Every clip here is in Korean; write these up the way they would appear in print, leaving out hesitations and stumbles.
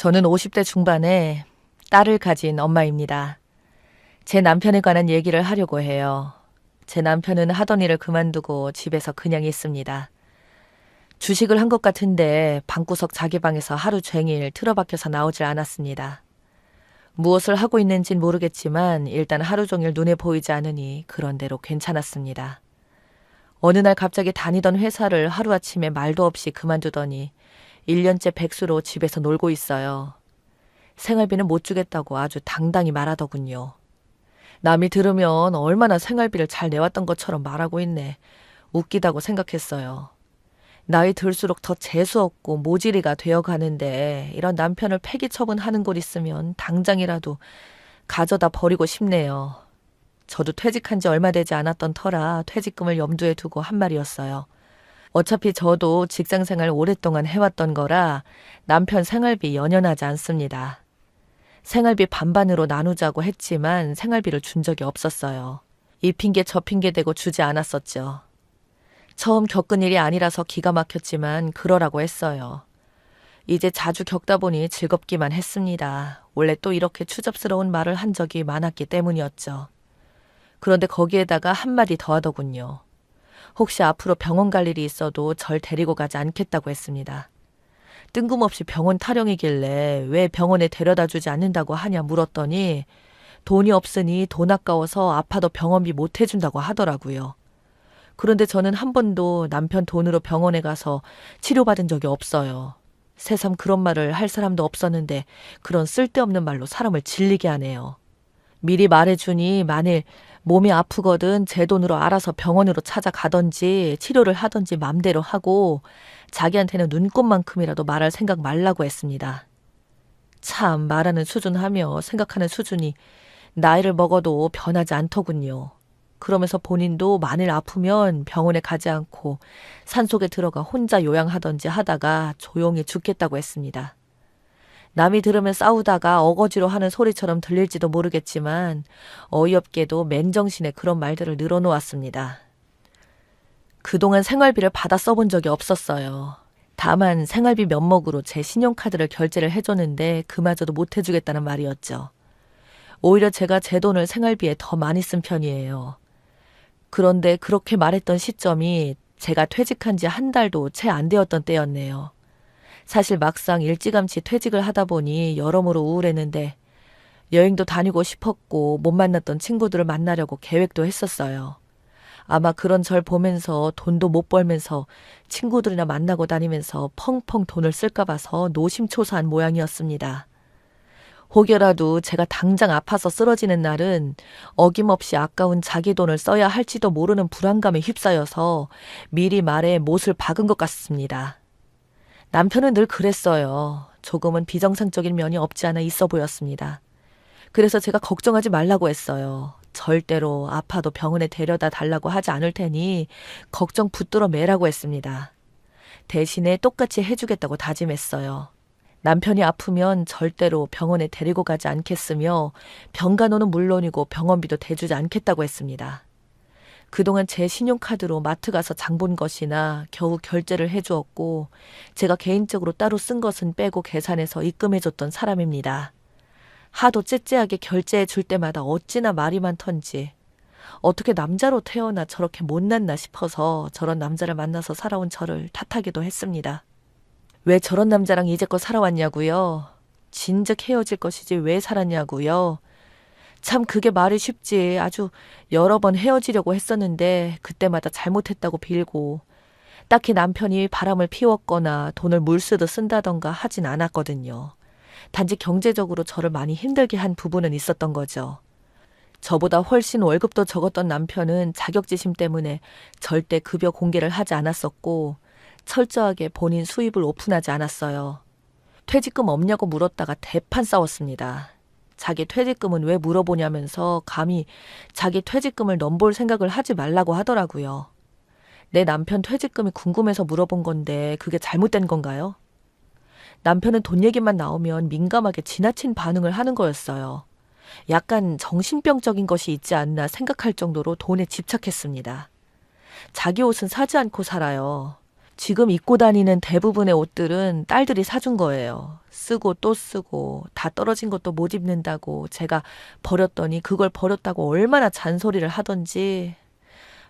저는 50대 중반에 딸을 가진 엄마입니다. 제 남편에 관한 얘기를 하려고 해요. 제 남편은 하던 일을 그만두고 집에서 그냥 있습니다. 주식을 한 것 같은데 방구석 자기 방에서 하루 종일 틀어박혀서 나오질 않았습니다. 무엇을 하고 있는진 모르겠지만 일단 하루 종일 눈에 보이지 않으니 그런대로 괜찮았습니다. 어느 날 갑자기 다니던 회사를 하루아침에 말도 없이 그만두더니 1년째 백수로 집에서 놀고 있어요. 생활비는 못 주겠다고 아주 당당히 말하더군요. 남이 들으면 얼마나 생활비를 잘 내왔던 것처럼 말하고 있네. 웃기다고 생각했어요. 나이 들수록 더 재수없고 모질이가 되어가는데 이런 남편을 폐기 처분하는 곳 있으면 당장이라도 가져다 버리고 싶네요. 저도 퇴직한 지 얼마 되지 않았던 터라 퇴직금을 염두에 두고 한 말이었어요. 어차피 저도 직장생활 오랫동안 해왔던 거라 남편 생활비 연연하지 않습니다. 생활비 반반으로 나누자고 했지만 생활비를 준 적이 없었어요. 이 핑계 저 핑계 대고 주지 않았었죠. 처음 겪은 일이 아니라서 기가 막혔지만 그러라고 했어요. 이제 자주 겪다 보니 즐겁기만 했습니다. 원래 또 이렇게 추잡스러운 말을 한 적이 많았기 때문이었죠. 그런데 거기에다가 한마디 더 하더군요. 혹시 앞으로 병원 갈 일이 있어도 절 데리고 가지 않겠다고 했습니다. 뜬금없이 병원 타령이길래 왜 병원에 데려다 주지 않는다고 하냐 물었더니 돈이 없으니 돈 아까워서 아파도 병원비 못 해준다고 하더라고요. 그런데 저는 한 번도 남편 돈으로 병원에 가서 치료받은 적이 없어요. 새삼 그런 말을 할 사람도 없었는데 그런 쓸데없는 말로 사람을 질리게 하네요. 미리 말해주니 만일 몸이 아프거든 제 돈으로 알아서 병원으로 찾아가던지 치료를 하던지 맘대로 하고 자기한테는 눈꼽만큼이라도 말할 생각 말라고 했습니다. 참 말하는 수준하며 생각하는 수준이 나이를 먹어도 변하지 않더군요. 그러면서 본인도 만일 아프면 병원에 가지 않고 산속에 들어가 혼자 요양하던지 하다가 조용히 죽겠다고 했습니다. 남이 들으면 싸우다가 어거지로 하는 소리처럼 들릴지도 모르겠지만 어이없게도 맨정신에 그런 말들을 늘어놓았습니다. 그동안 생활비를 받아 써본 적이 없었어요. 다만 생활비 면목으로 제 신용카드를 결제를 해줬는데 그마저도 못 해주겠다는 말이었죠. 오히려 제가 제 돈을 생활비에 더 많이 쓴 편이에요. 그런데 그렇게 말했던 시점이 제가 퇴직한 지 한 달도 채 안 되었던 때였네요. 사실 막상 일찌감치 퇴직을 하다 보니 여러모로 우울했는데 여행도 다니고 싶었고 못 만났던 친구들을 만나려고 계획도 했었어요. 아마 그런 절 보면서 돈도 못 벌면서 친구들이나 만나고 다니면서 펑펑 돈을 쓸까 봐서 노심초사한 모양이었습니다. 혹여라도 제가 당장 아파서 쓰러지는 날은 어김없이 아까운 자기 돈을 써야 할지도 모르는 불안감에 휩싸여서 미리 말에 못을 박은 것 같습니다. 남편은 늘 그랬어요. 조금은 비정상적인 면이 없지 않아 있어 보였습니다. 그래서 제가 걱정하지 말라고 했어요. 절대로 아파도 병원에 데려다 달라고 하지 않을 테니 걱정 붙들어 매라고 했습니다. 대신에 똑같이 해주겠다고 다짐했어요. 남편이 아프면 절대로 병원에 데리고 가지 않겠으며 병간호는 물론이고 병원비도 대주지 않겠다고 했습니다. 그동안 제 신용카드로 마트 가서 장 본 것이나 겨우 결제를 해주었고 제가 개인적으로 따로 쓴 것은 빼고 계산해서 입금해줬던 사람입니다. 하도 째째하게 결제해 줄 때마다 어찌나 말이 많던지 어떻게 남자로 태어나 저렇게 못났나 싶어서 저런 남자를 만나서 살아온 저를 탓하기도 했습니다. 왜 저런 남자랑 이제껏 살아왔냐고요? 진즉 헤어질 것이지 왜 살았냐고요? 참 그게 말이 쉽지. 아주 여러 번 헤어지려고 했었는데 그때마다 잘못했다고 빌고 딱히 남편이 바람을 피웠거나 돈을 물쓰듯 쓴다던가 하진 않았거든요. 단지 경제적으로 저를 많이 힘들게 한 부분은 있었던 거죠. 저보다 훨씬 월급도 적었던 남편은 자격지심 때문에 절대 급여 공개를 하지 않았었고 철저하게 본인 수입을 오픈하지 않았어요. 퇴직금 없냐고 물었다가 대판 싸웠습니다. 자기 퇴직금은 왜 물어보냐면서 감히 자기 퇴직금을 넘볼 생각을 하지 말라고 하더라고요. 내 남편 퇴직금이 궁금해서 물어본 건데 그게 잘못된 건가요? 남편은 돈 얘기만 나오면 민감하게 지나친 반응을 하는 거였어요. 약간 정신병적인 것이 있지 않나 생각할 정도로 돈에 집착했습니다. 자기 옷은 사지 않고 살아요. 지금 입고 다니는 대부분의 옷들은 딸들이 사준 거예요. 쓰고 또 쓰고 다 떨어진 것도 못 입는다고 제가 버렸더니 그걸 버렸다고 얼마나 잔소리를 하던지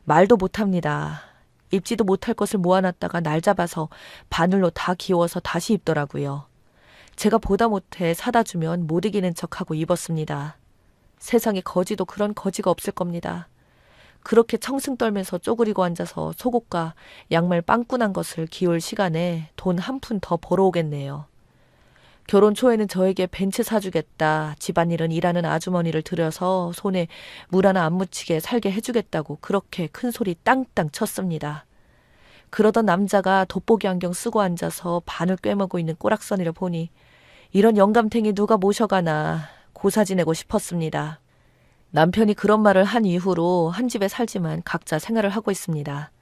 말도 못합니다. 입지도 못할 것을 모아놨다가 날 잡아서 바늘로 다 기워서 다시 입더라고요. 제가 보다 못해 사다 주면 못 이기는 척하고 입었습니다. 세상에 거지도 그런 거지가 없을 겁니다. 그렇게 청승 떨면서 쪼그리고 앉아서 속옷과 양말 빵꾸난 것을 기울 시간에 돈 한 푼 더 벌어오겠네요. 결혼 초에는 저에게 벤츠 사주겠다, 집안일은 일하는 아주머니를 들여서 손에 물 하나 안 묻히게 살게 해주겠다고 그렇게 큰 소리 땅땅 쳤습니다. 그러던 남자가 돋보기 안경 쓰고 앉아서 반을 꿰매고 있는 꼬락서니를 보니 이런 영감탱이 누가 모셔가나 고사 지내고 싶었습니다. 남편이 그런 말을 한 이후로 한 집에 살지만 각자 생활을 하고 있습니다.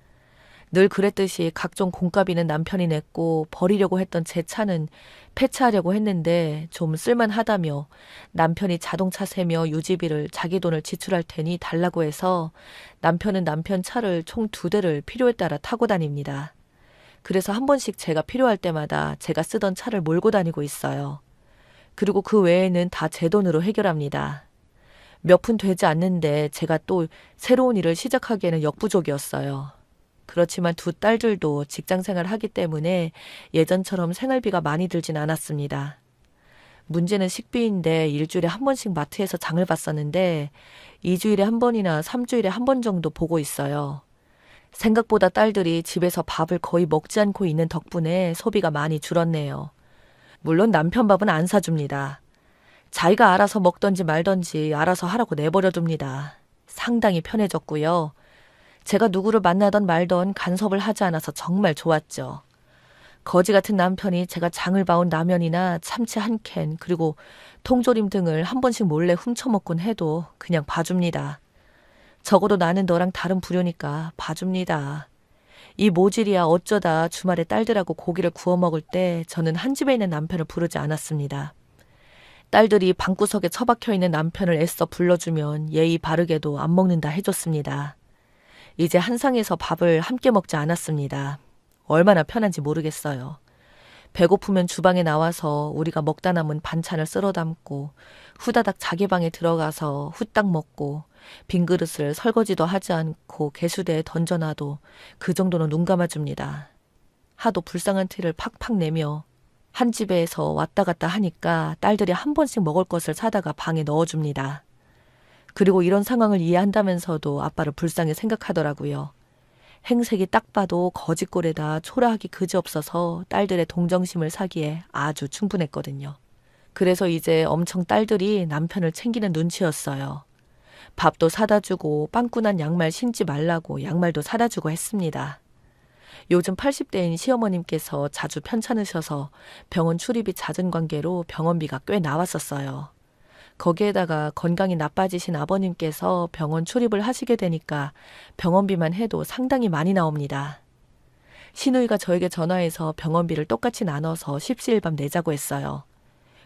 늘 그랬듯이 각종 공과비는 남편이 냈고 버리려고 했던 제 차는 폐차하려고 했는데 좀 쓸만하다며 남편이 자동차 세며 유지비를 자기 돈을 지출할 테니 달라고 해서 남편은 남편 차를 총 2대를 필요에 따라 타고 다닙니다. 그래서 한 번씩 제가 필요할 때마다 제가 쓰던 차를 몰고 다니고 있어요. 그리고 그 외에는 다 제 돈으로 해결합니다. 몇 푼 되지 않는데 제가 또 새로운 일을 시작하기에는 역부족이었어요. 그렇지만 2 딸들도 직장생활을 하기 때문에 예전처럼 생활비가 많이 들진 않았습니다. 문제는 식비인데 일주일에 한 번씩 마트에서 장을 봤었는데 2주일에 한 번이나 3주일에 한 번 정도 보고 있어요. 생각보다 딸들이 집에서 밥을 거의 먹지 않고 있는 덕분에 소비가 많이 줄었네요. 물론 남편 밥은 안 사줍니다. 자기가 알아서 먹던지 말던지 알아서 하라고 내버려둡니다. 상당히 편해졌고요. 제가 누구를 만나던 말던 간섭을 하지 않아서 정말 좋았죠. 거지 같은 남편이 제가 장을 봐온 라면이나 참치 1캔 그리고 통조림 등을 한 번씩 몰래 훔쳐먹곤 해도 그냥 봐줍니다. 적어도 나는 너랑 다른 부류니까 봐줍니다. 이 모질이야 어쩌다 주말에 딸들하고 고기를 구워 먹을 때 저는 한 집에 있는 남편을 부르지 않았습니다. 딸들이 방구석에 처박혀 있는 남편을 애써 불러주면 예의 바르게도 안 먹는다 해줬습니다. 이제 한 상에서 밥을 함께 먹지 않았습니다. 얼마나 편한지 모르겠어요. 배고프면 주방에 나와서 우리가 먹다 남은 반찬을 쓸어 담고 후다닥 자기 방에 들어가서 후딱 먹고 빈 그릇을 설거지도 하지 않고 개수대에 던져놔도 그 정도는 눈 감아줍니다. 하도 불쌍한 티를 팍팍 내며 한 집에서 왔다 갔다 하니까 딸들이 한 번씩 먹을 것을 사다가 방에 넣어줍니다. 그리고 이런 상황을 이해한다면서도 아빠를 불쌍히 생각하더라고요. 행색이 딱 봐도 거짓골에다 초라하기 그지없어서 딸들의 동정심을 사기에 아주 충분했거든요. 그래서 이제 엄청 딸들이 남편을 챙기는 눈치였어요. 밥도 사다 주고 빵꾸난 양말 신지 말라고 양말도 사다 주고 했습니다. 요즘 80대인 시어머님께서 자주 편찮으셔서 병원 출입이 잦은 관계로 병원비가 꽤 나왔었어요. 거기에다가 건강이 나빠지신 아버님께서 병원 출입을 하시게 되니까 병원비만 해도 상당히 많이 나옵니다. 시누이가 저에게 전화해서 병원비를 똑같이 나눠서 십시일밤 내자고 했어요.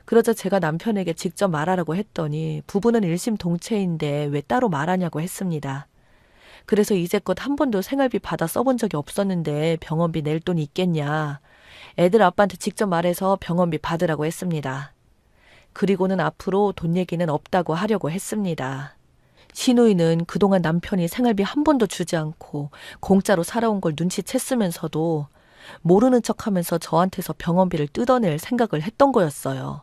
그러자 제가 남편에게 직접 말하라고 했더니 부부는 일심동체인데 왜 따로 말하냐고 했습니다. 그래서 이제껏 한 번도 생활비 받아 써본 적이 없었는데 병원비 낼 돈이 있겠냐. 애들 아빠한테 직접 말해서 병원비 받으라고 했습니다. 그리고는 앞으로 돈 얘기는 없다고 하려고 했습니다. 시누이는 그동안 남편이 생활비 한 번도 주지 않고 공짜로 살아온 걸 눈치챘으면서도 모르는 척하면서 저한테서 병원비를 뜯어낼 생각을 했던 거였어요.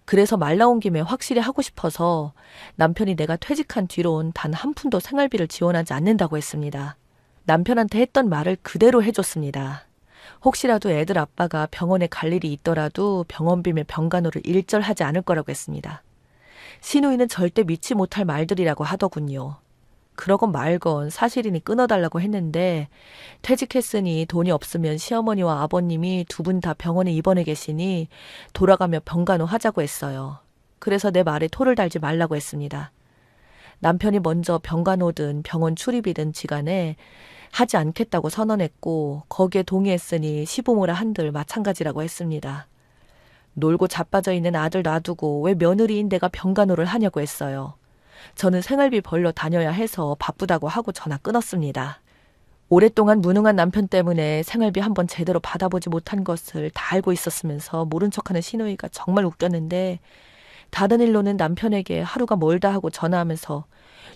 그래서 말 나온 김에 확실히 하고 싶어서 남편이 내가 퇴직한 뒤론 단 한 푼도 생활비를 지원하지 않는다고 했습니다. 남편한테 했던 말을 그대로 해줬습니다. 혹시라도 애들 아빠가 병원에 갈 일이 있더라도 병원비며 병간호를 일절하지 않을 거라고 했습니다. 시누이는 절대 믿지 못할 말들이라고 하더군요. 그러건 말건 사실이니 끊어달라고 했는데 퇴직했으니 돈이 없으면 시어머니와 아버님이 2분 다 병원에 입원해 계시니 돌아가며 병간호 하자고 했어요. 그래서 내 말에 토를 달지 말라고 했습니다. 남편이 먼저 병간호든 병원 출입이든 지간에 하지 않겠다고 선언했고 거기에 동의했으니 시부모라 한들 마찬가지라고 했습니다. 놀고 자빠져 있는 아들 놔두고 왜 며느리인 내가 병간호를 하냐고 했어요. 저는 생활비 벌러 다녀야 해서 바쁘다고 하고 전화 끊었습니다. 오랫동안 무능한 남편 때문에 생활비 한 번 제대로 받아보지 못한 것을 다 알고 있었으면서 모른 척하는 시누이가 정말 웃겼는데, 다른 일로는 남편에게 하루가 멀다 하고 전화하면서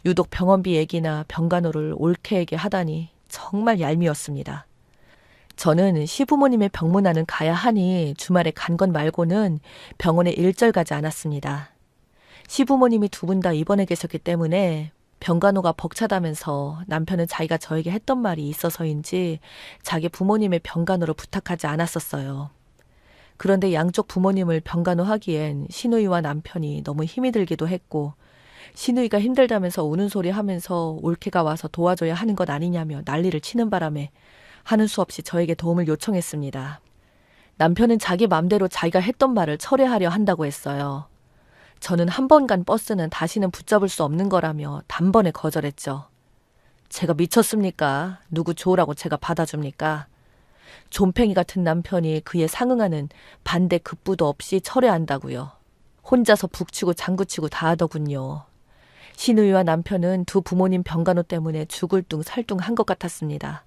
유독 병원비 얘기나 병간호를 옳게 얘기하다니 정말 얄미웠습니다. 저는 시부모님의 병문안은 가야 하니 주말에 간 건 말고는 병원에 일절 가지 않았습니다. 시부모님이 두 분 다 입원해 계셨기 때문에 병간호가 벅차다면서 남편은 자기가 저에게 했던 말이 있어서인지 자기 부모님의 병간호를 부탁하지 않았었어요. 그런데 양쪽 부모님을 병간호하기엔 시누이와 남편이 너무 힘이 들기도 했고, 시누이가 힘들다면서 우는 소리 하면서 올케가 와서 도와줘야 하는 것 아니냐며 난리를 치는 바람에 하는 수 없이 저에게 도움을 요청했습니다. 남편은 자기 맘대로 자기가 했던 말을 철회하려 한다고 했어요. 저는 한 번 간 버스는 다시는 붙잡을 수 없는 거라며 단번에 거절했죠. 제가 미쳤습니까? 누구 좋으라고 제가 받아줍니까? 좀팽이 같은 남편이 그에 상응하는 반대 급부도 없이 철회한다고요. 혼자서 북치고 장구치고 다 하더군요. 시누이와 남편은 두 부모님 병간호 때문에 죽을 둥 살 둥 한 것 같았습니다.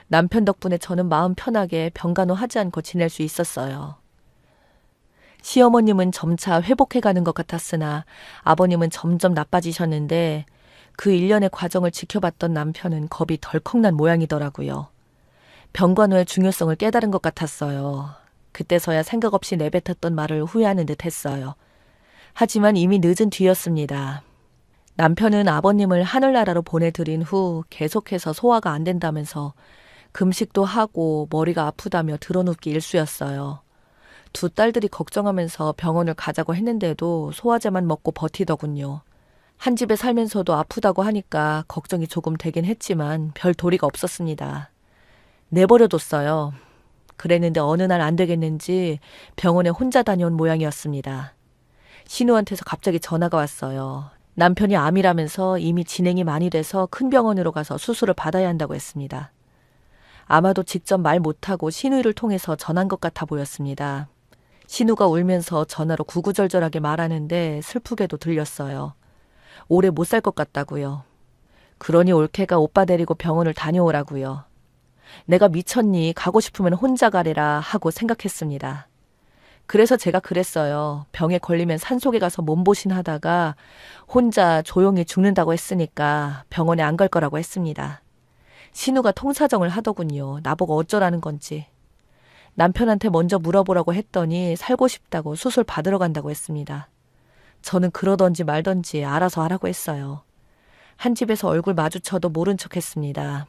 남편 덕분에 저는 마음 편하게 병간호 하지 않고 지낼 수 있었어요. 시어머님은 점차 회복해가는 것 같았으나 아버님은 점점 나빠지셨는데, 그 일련의 과정을 지켜봤던 남편은 겁이 덜컥 난 모양이더라고요. 병간호의 중요성을 깨달은 것 같았어요. 그때서야 생각 없이 내뱉었던 말을 후회하는 듯 했어요. 하지만 이미 늦은 뒤였습니다. 남편은 아버님을 하늘나라로 보내드린 후 계속해서 소화가 안 된다면서 금식도 하고 머리가 아프다며 드러눕기 일쑤였어요. 두 딸들이 걱정하면서 병원을 가자고 했는데도 소화제만 먹고 버티더군요. 한 집에 살면서도 아프다고 하니까 걱정이 조금 되긴 했지만 별 도리가 없었습니다. 내버려뒀어요. 그랬는데 어느 날 안 되겠는지 병원에 혼자 다녀온 모양이었습니다. 신우한테서 갑자기 전화가 왔어요. 남편이 암이라면서 이미 진행이 많이 돼서 큰 병원으로 가서 수술을 받아야 한다고 했습니다. 아마도 직접 말 못하고 신우를 통해서 전한 것 같아 보였습니다. 신우가 울면서 전화로 구구절절하게 말하는데 슬프게도 들렸어요. 오래 못 살 것 같다고요. 그러니 올케가 오빠 데리고 병원을 다녀오라고요. 내가 미쳤니? 가고 싶으면 혼자 가래라 하고 생각했습니다. 그래서 제가 그랬어요. 병에 걸리면 산속에 가서 몸보신 하다가 혼자 조용히 죽는다고 했으니까 병원에 안 갈 거라고 했습니다. 신우가 통사정을 하더군요. 나보고 어쩌라는 건지. 남편한테 먼저 물어보라고 했더니 살고 싶다고 수술 받으러 간다고 했습니다. 저는 그러던지 말던지 알아서 하라고 했어요. 한 집에서 얼굴 마주쳐도 모른 척 했습니다.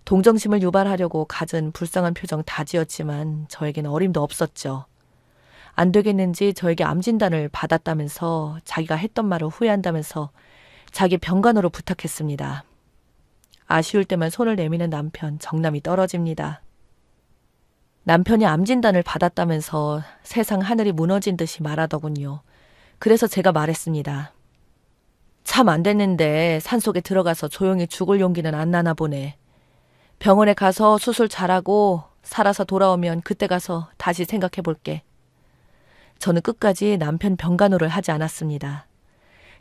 동정심을 유발하려고 갖은 불쌍한 표정 다 지었지만 저에겐 어림도 없었죠. 안 되겠는지 저에게 암 진단을 받았다면서 자기가 했던 말을 후회한다면서 자기 병간호로 부탁했습니다. 아쉬울 때만 손을 내미는 남편, 정남이 떨어집니다. 남편이 암 진단을 받았다면서 세상 하늘이 무너진 듯이 말하더군요. 그래서 제가 말했습니다. 참 안 됐는데 산속에 들어가서 조용히 죽을 용기는 안 나나 보네. 병원에 가서 수술 잘하고 살아서 돌아오면 그때 가서 다시 생각해 볼게. 저는 끝까지 남편 병간호를 하지 않았습니다.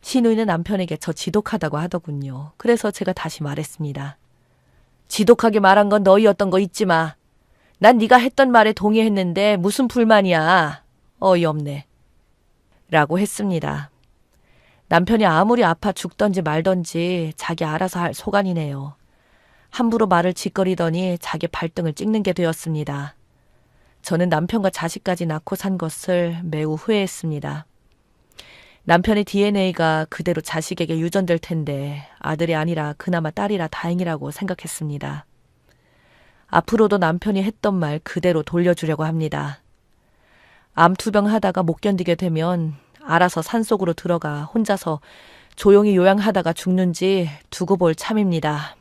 시누이는 남편에게 저 지독하다고 하더군요. 그래서 제가 다시 말했습니다. 지독하게 말한 건 너희였던 거 잊지 마. 난 네가 했던 말에 동의했는데 무슨 불만이야. 어이없네. 라고 했습니다. 남편이 아무리 아파 죽던지 말던지 자기 알아서 할 소간이네요. 함부로 말을 짓거리더니 자기 발등을 찍는 게 되었습니다. 저는 남편과 자식까지 낳고 산 것을 매우 후회했습니다. 남편의 DNA가 그대로 자식에게 유전될 텐데 아들이 아니라 그나마 딸이라 다행이라고 생각했습니다. 앞으로도 남편이 했던 말 그대로 돌려주려고 합니다. 암 투병하다가 못 견디게 되면 알아서 산속으로 들어가 혼자서 조용히 요양하다가 죽는지 두고 볼 참입니다.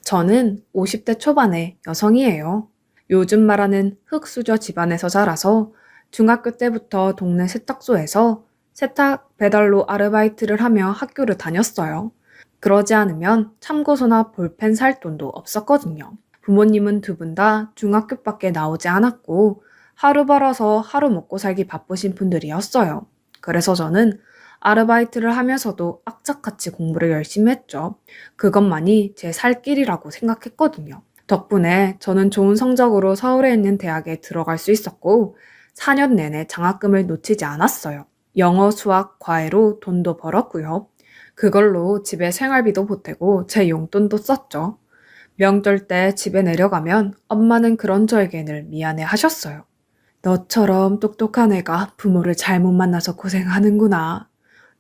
저는 50대 초반의 여성이에요. 요즘 말하는 흙수저 집안에서 자라서 중학교 때부터 동네 세탁소에서 세탁 배달로 아르바이트를 하며 학교를 다녔어요. 그러지 않으면 참고서나 볼펜 살 돈도 없었거든요. 부모님은 두 분 다 중학교밖에 나오지 않았고 하루 벌어서 하루 먹고 살기 바쁘신 분들이었어요. 그래서 저는 아르바이트를 하면서도 악착같이 공부를 열심히 했죠. 그것만이 제 살 길이라고 생각했거든요. 덕분에 저는 좋은 성적으로 서울에 있는 대학에 들어갈 수 있었고 4년 내내 장학금을 놓치지 않았어요. 영어, 수학, 과외로 돈도 벌었고요. 그걸로 집에 생활비도 보태고 제 용돈도 썼죠. 명절 때 집에 내려가면 엄마는 그런 저에게 늘 미안해 하셨어요. 너처럼 똑똑한 애가 부모를 잘못 만나서 고생하는구나.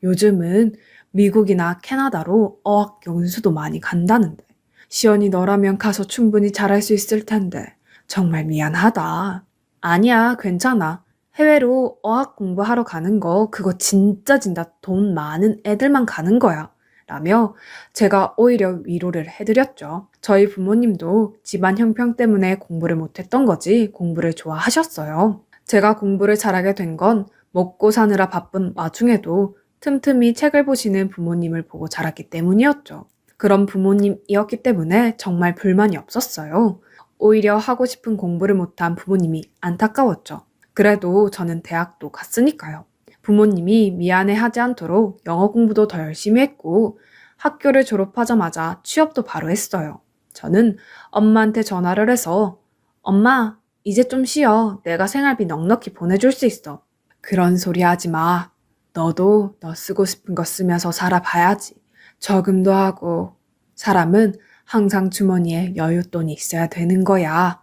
요즘은 미국이나 캐나다로 어학 연수도 많이 간다는데. 시연이 너라면 가서 충분히 잘할 수 있을 텐데. 정말 미안하다. 아니야, 괜찮아. 해외로 어학 공부하러 가는 거 그거 진짜 돈 많은 애들만 가는 거야. 라며 제가 오히려 위로를 해드렸죠. 저희 부모님도 집안 형편 때문에 공부를 못했던 거지 공부를 좋아하셨어요. 제가 공부를 잘하게 된 건 먹고 사느라 바쁜 와중에도 틈틈이 책을 보시는 부모님을 보고 자랐기 때문이었죠. 그런 부모님이었기 때문에 정말 불만이 없었어요. 오히려 하고 싶은 공부를 못한 부모님이 안타까웠죠. 그래도 저는 대학도 갔으니까요. 부모님이 미안해하지 않도록 영어 공부도 더 열심히 했고 학교를 졸업하자마자 취업도 바로 했어요. 저는 엄마한테 전화를 해서 엄마, 이제 좀 쉬어. 내가 생활비 넉넉히 보내줄 수 있어. 그런 소리 하지 마. 너도 너 쓰고 싶은 거 쓰면서 살아봐야지. 저금도 하고. 사람은 항상 주머니에 여윳돈이 있어야 되는 거야.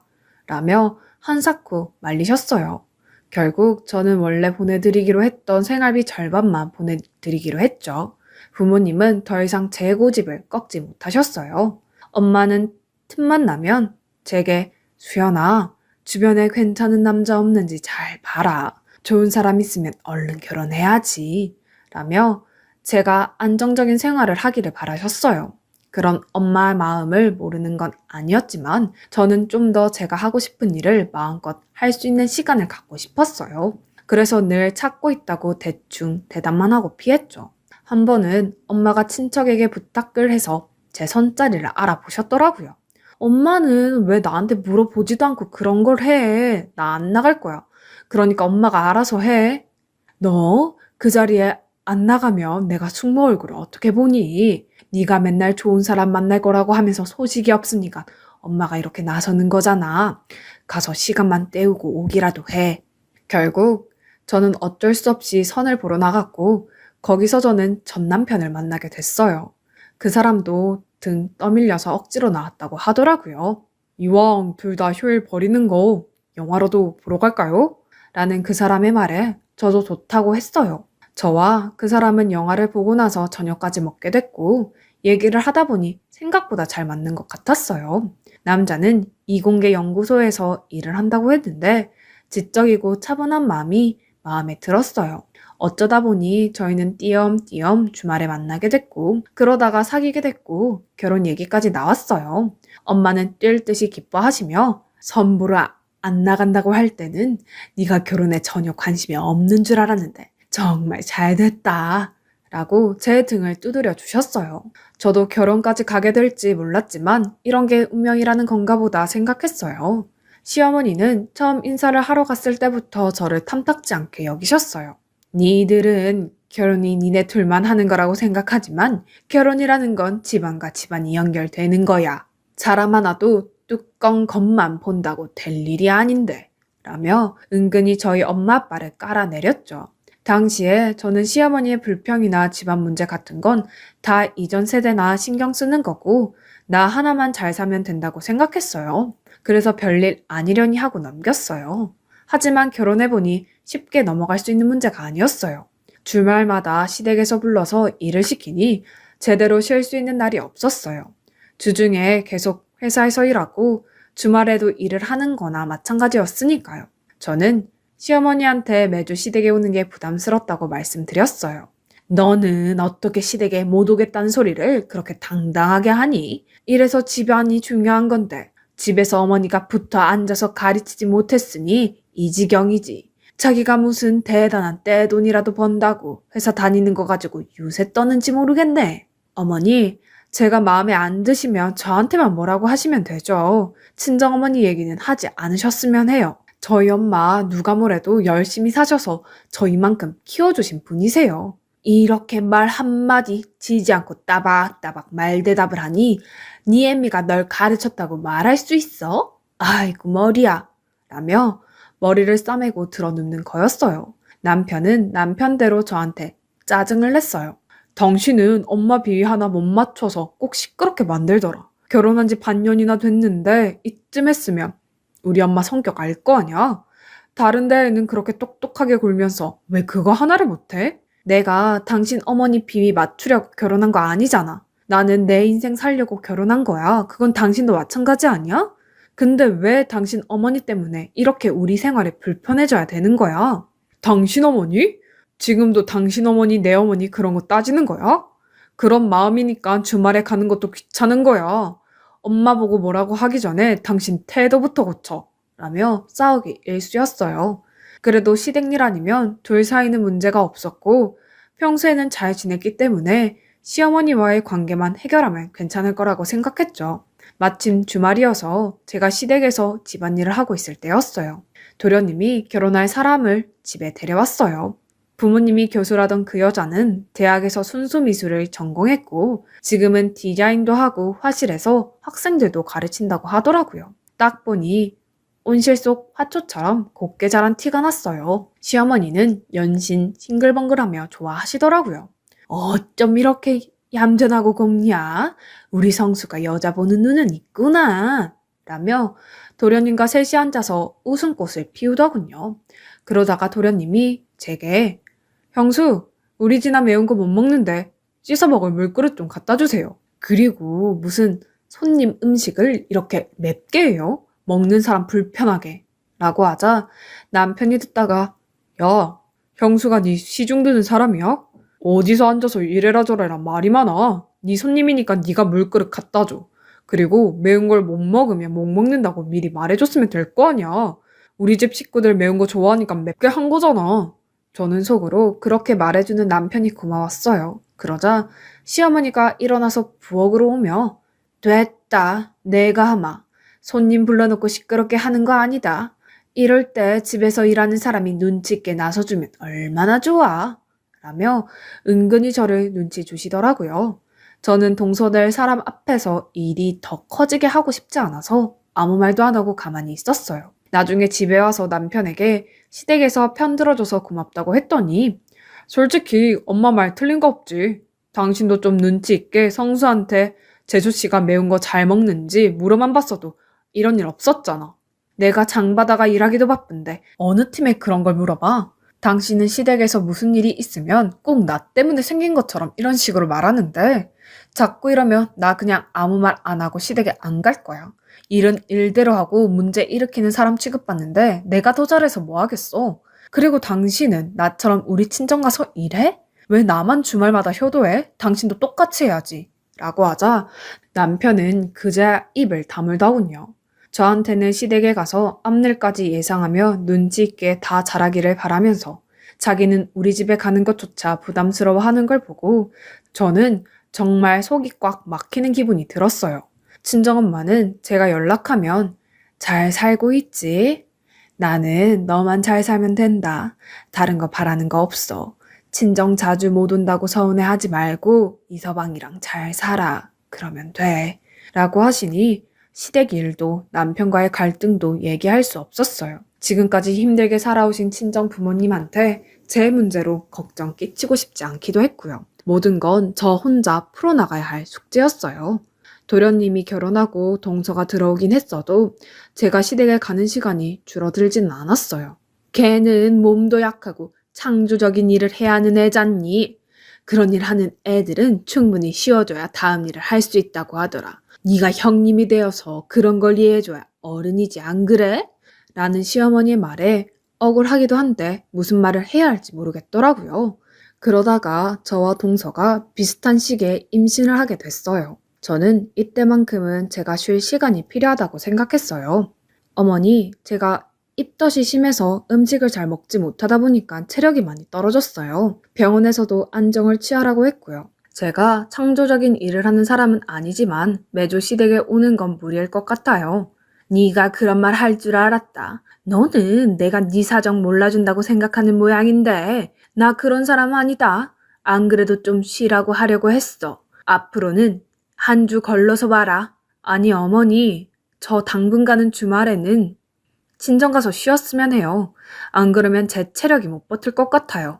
라며 한사코 말리셨어요. 결국 저는 원래 보내드리기로 했던 생활비 절반만 보내드리기로 했죠. 부모님은 더 이상 제 고집을 꺾지 못하셨어요. 엄마는 틈만 나면 제게 수연아, 주변에 괜찮은 남자 없는지 잘 봐라. 좋은 사람 있으면 얼른 결혼해야지. 라며 제가 안정적인 생활을 하기를 바라셨어요. 그런 엄마의 마음을 모르는 건 아니었지만 저는 좀 더 제가 하고 싶은 일을 마음껏 할 수 있는 시간을 갖고 싶었어요. 그래서 늘 찾고 있다고 대충 대답만 하고 피했죠. 한 번은 엄마가 친척에게 부탁을 해서 제 손자리를 알아보셨더라고요. 엄마는 왜 나한테 물어보지도 않고 그런 걸 해? 나 안 나갈 거야. 그러니까 엄마가 알아서 해. 너 그 자리에 안 나가면 내가 숙모 얼굴을 어떻게 보니? 네가 맨날 좋은 사람 만날 거라고 하면서 소식이 없으니까 엄마가 이렇게 나서는 거잖아. 가서 시간만 때우고 오기라도 해. 결국 저는 어쩔 수 없이 선을 보러 나갔고 거기서 저는 전 남편을 만나게 됐어요. 그 사람도 등 떠밀려서 억지로 나왔다고 하더라고요. 이왕 둘 다 휴일 버리는 거 영화로도 보러 갈까요? 라는 그 사람의 말에 저도 좋다고 했어요. 저와 그 사람은 영화를 보고 나서 저녁까지 먹게 됐고 얘기를 하다 보니 생각보다 잘 맞는 것 같았어요. 남자는 이공계 연구소에서 일을 한다고 했는데 지적이고 차분한 마음이 마음에 들었어요. 어쩌다 보니 저희는 띄엄띄엄 주말에 만나게 됐고 그러다가 사귀게 됐고 결혼 얘기까지 나왔어요. 엄마는 뛸 듯이 기뻐하시며 선보러 안 나간다고 할 때는 네가 결혼에 전혀 관심이 없는 줄 알았는데 정말 잘 됐다 라고 제 등을 두드려 주셨어요. 저도 결혼까지 가게 될지 몰랐지만 이런 게 운명이라는 건가 보다 생각했어요. 시어머니는 처음 인사를 하러 갔을 때부터 저를 탐탁지 않게 여기셨어요. 니들은 결혼이 니네 둘만 하는 거라고 생각하지만 결혼이라는 건 집안과 집안이 연결되는 거야. 사람 하나도 뚜껑 겉만 본다고 될 일이 아닌데 라며 은근히 저희 엄마 아빠를 깔아내렸죠. 당시에 저는 시어머니의 불평이나 집안 문제 같은 건 다 이전 세대나 신경 쓰는 거고 나 하나만 잘 사면 된다고 생각했어요. 그래서 별일 아니려니 하고 넘겼어요. 하지만 결혼해보니 쉽게 넘어갈 수 있는 문제가 아니었어요. 주말마다 시댁에서 불러서 일을 시키니 제대로 쉴 수 있는 날이 없었어요. 주중에 계속 회사에서 일하고 주말에도 일을 하는 거나 마찬가지였으니까요. 저는 시어머니한테 매주 시댁에 오는 게 부담스럽다고 말씀드렸어요. 너는 어떻게 시댁에 못 오겠다는 소리를 그렇게 당당하게 하니? 이래서 집안이 중요한 건데 집에서 어머니가 붙어 앉아서 가르치지 못했으니 이 지경이지. 자기가 무슨 대단한 떼돈이라도 번다고 회사 다니는 거 가지고 유세 떠는지 모르겠네. 어머니, 제가 마음에 안 드시면 저한테만 뭐라고 하시면 되죠. 친정어머니 얘기는 하지 않으셨으면 해요. 저희 엄마 누가 뭐래도 열심히 사셔서 저희만큼 키워주신 분이세요. 이렇게 말 한마디 지지 않고 따박따박 말대답을 하니 네 애미가 널 가르쳤다고 말할 수 있어? 아이고 머리야. 라며 머리를 싸매고 드러눕는 거였어요. 남편은 남편대로 저한테 짜증을 냈어요. 당신은 엄마 비위 하나 못 맞춰서 꼭 시끄럽게 만들더라. 결혼한 지 반년이나 됐는데 이쯤 했으면 우리 엄마 성격 알 거 아니야? 다른 데에는 그렇게 똑똑하게 굴면서 왜 그거 하나를 못해? 내가 당신 어머니 비위 맞추려고 결혼한 거 아니잖아. 나는 내 인생 살려고 결혼한 거야. 그건 당신도 마찬가지 아니야? 근데 왜 당신 어머니 때문에 이렇게 우리 생활에 불편해져야 되는 거야? 당신 어머니? 지금도 당신 어머니, 내 어머니 그런 거 따지는 거야? 그런 마음이니까 주말에 가는 것도 귀찮은 거야. 엄마 보고 뭐라고 하기 전에 당신 태도부터 고쳐. 라며 싸우기 일쑤였어요. 그래도 시댁일 아니면 둘 사이는 문제가 없었고 평소에는 잘 지냈기 때문에 시어머니와의 관계만 해결하면 괜찮을 거라고 생각했죠. 마침 주말이어서 제가 시댁에서 집안일을 하고 있을 때였어요. 도련님이 결혼할 사람을 집에 데려왔어요. 부모님이 교수라던 그 여자는 대학에서 순수미술을 전공했고 지금은 디자인도 하고 화실에서 학생들도 가르친다고 하더라고요. 딱 보니 온실 속 화초처럼 곱게 자란 티가 났어요. 시어머니는 연신 싱글벙글하며 좋아하시더라고요. 어쩜 이렇게 얌전하고 곱냐? 우리 성수가 여자 보는 눈은 있구나. 라며 도련님과 셋이 앉아서 웃음꽃을 피우더군요. 그러다가 도련님이 제게 형수, 우리 집나 매운 거 못 먹는데 씻어 먹을 물그릇 좀 갖다 주세요. 그리고 무슨 손님 음식을 이렇게 맵게 해요? 먹는 사람 불편하게. 라고 하자 남편이 듣다가 야, 형수가 네 시중 드는 사람이야? 어디서 앉아서 이래라 저래라 말이 많아. 네 손님이니까 네가 물그릇 갖다 줘. 그리고 매운 걸 못 먹으면 못 먹는다고 미리 말해줬으면 될 거 아니야. 우리 집 식구들 매운 거 좋아하니까 맵게 한 거잖아. 저는 속으로 그렇게 말해주는 남편이 고마웠어요. 그러자 시어머니가 일어나서 부엌으로 오며 됐다. 내가 하마. 손님 불러놓고 시끄럽게 하는 거 아니다. 이럴 때 집에서 일하는 사람이 눈치 있게 나서주면 얼마나 좋아. 라며 은근히 저를 눈치 주시더라고요. 저는 동서될 사람 앞에서 일이 더 커지게 하고 싶지 않아서 아무 말도 안 하고 가만히 있었어요. 나중에 집에 와서 남편에게 시댁에서 편 들어줘서 고맙다고 했더니 솔직히 엄마 말 틀린 거 없지. 당신도 좀 눈치 있게 성수한테 재수씨가 매운 거 잘 먹는지 물어만 봤어도 이런 일 없었잖아. 내가 장바다가 일하기도 바쁜데 어느 팀에 그런 걸 물어봐. 당신은 시댁에서 무슨 일이 있으면 꼭 나 때문에 생긴 것처럼 이런 식으로 말하는데 자꾸 이러면 나 그냥 아무 말 안 하고 시댁에 안 갈 거야. 일은 일대로 하고 문제 일으키는 사람 취급받는데 내가 더 잘해서 뭐 하겠어. 그리고 당신은 나처럼 우리 친정 가서 일해? 왜 나만 주말마다 효도해? 당신도 똑같이 해야지. 라고 하자 남편은 그제야 입을 다물더군요. 저한테는 시댁에 가서 앞일까지 예상하며 눈치 있게 다 잘하기를 바라면서 자기는 우리 집에 가는 것조차 부담스러워하는 걸 보고 저는 정말 속이 꽉 막히는 기분이 들었어요. 친정엄마는 제가 연락하면 잘 살고 있지? 나는 너만 잘 살면 된다. 다른 거 바라는 거 없어. 친정 자주 못 온다고 서운해하지 말고 이서방이랑 잘 살아. 그러면 돼. 라고 하시니 시댁 일도 남편과의 갈등도 얘기할 수 없었어요. 지금까지 힘들게 살아오신 친정 부모님한테 제 문제로 걱정 끼치고 싶지 않기도 했고요. 모든 건 저 혼자 풀어나가야 할 숙제였어요. 도련님이 결혼하고 동서가 들어오긴 했어도 제가 시댁에 가는 시간이 줄어들지는 않았어요. 걔는 몸도 약하고 창조적인 일을 해야 하는 애잖니. 그런 일 하는 애들은 충분히 쉬어줘야 다음 일을 할 수 있다고 하더라. 네가 형님이 되어서 그런 걸 이해해줘야 어른이지 안 그래? 라는 시어머니의 말에 억울하기도 한데 무슨 말을 해야 할지 모르겠더라고요. 그러다가 저와 동서가 비슷한 시기에 임신을 하게 됐어요. 저는 이때만큼은 제가 쉴 시간이 필요하다고 생각했어요. 어머니, 제가 입덧이 심해서 음식을 잘 먹지 못하다 보니까 체력이 많이 떨어졌어요. 병원에서도 안정을 취하라고 했고요. 제가 창조적인 일을 하는 사람은 아니지만 매주 시댁에 오는 건 무리일 것 같아요. 네가 그런 말 할 줄 알았다. 너는 내가 네 사정 몰라준다고 생각하는 모양인데 나 그런 사람 아니다. 안 그래도 좀 쉬라고 하려고 했어. 앞으로는 한 주 걸러서 봐라. 아니 어머니, 저 당분간은 주말에는 친정 가서 쉬었으면 해요. 안 그러면 제 체력이 못 버틸 것 같아요.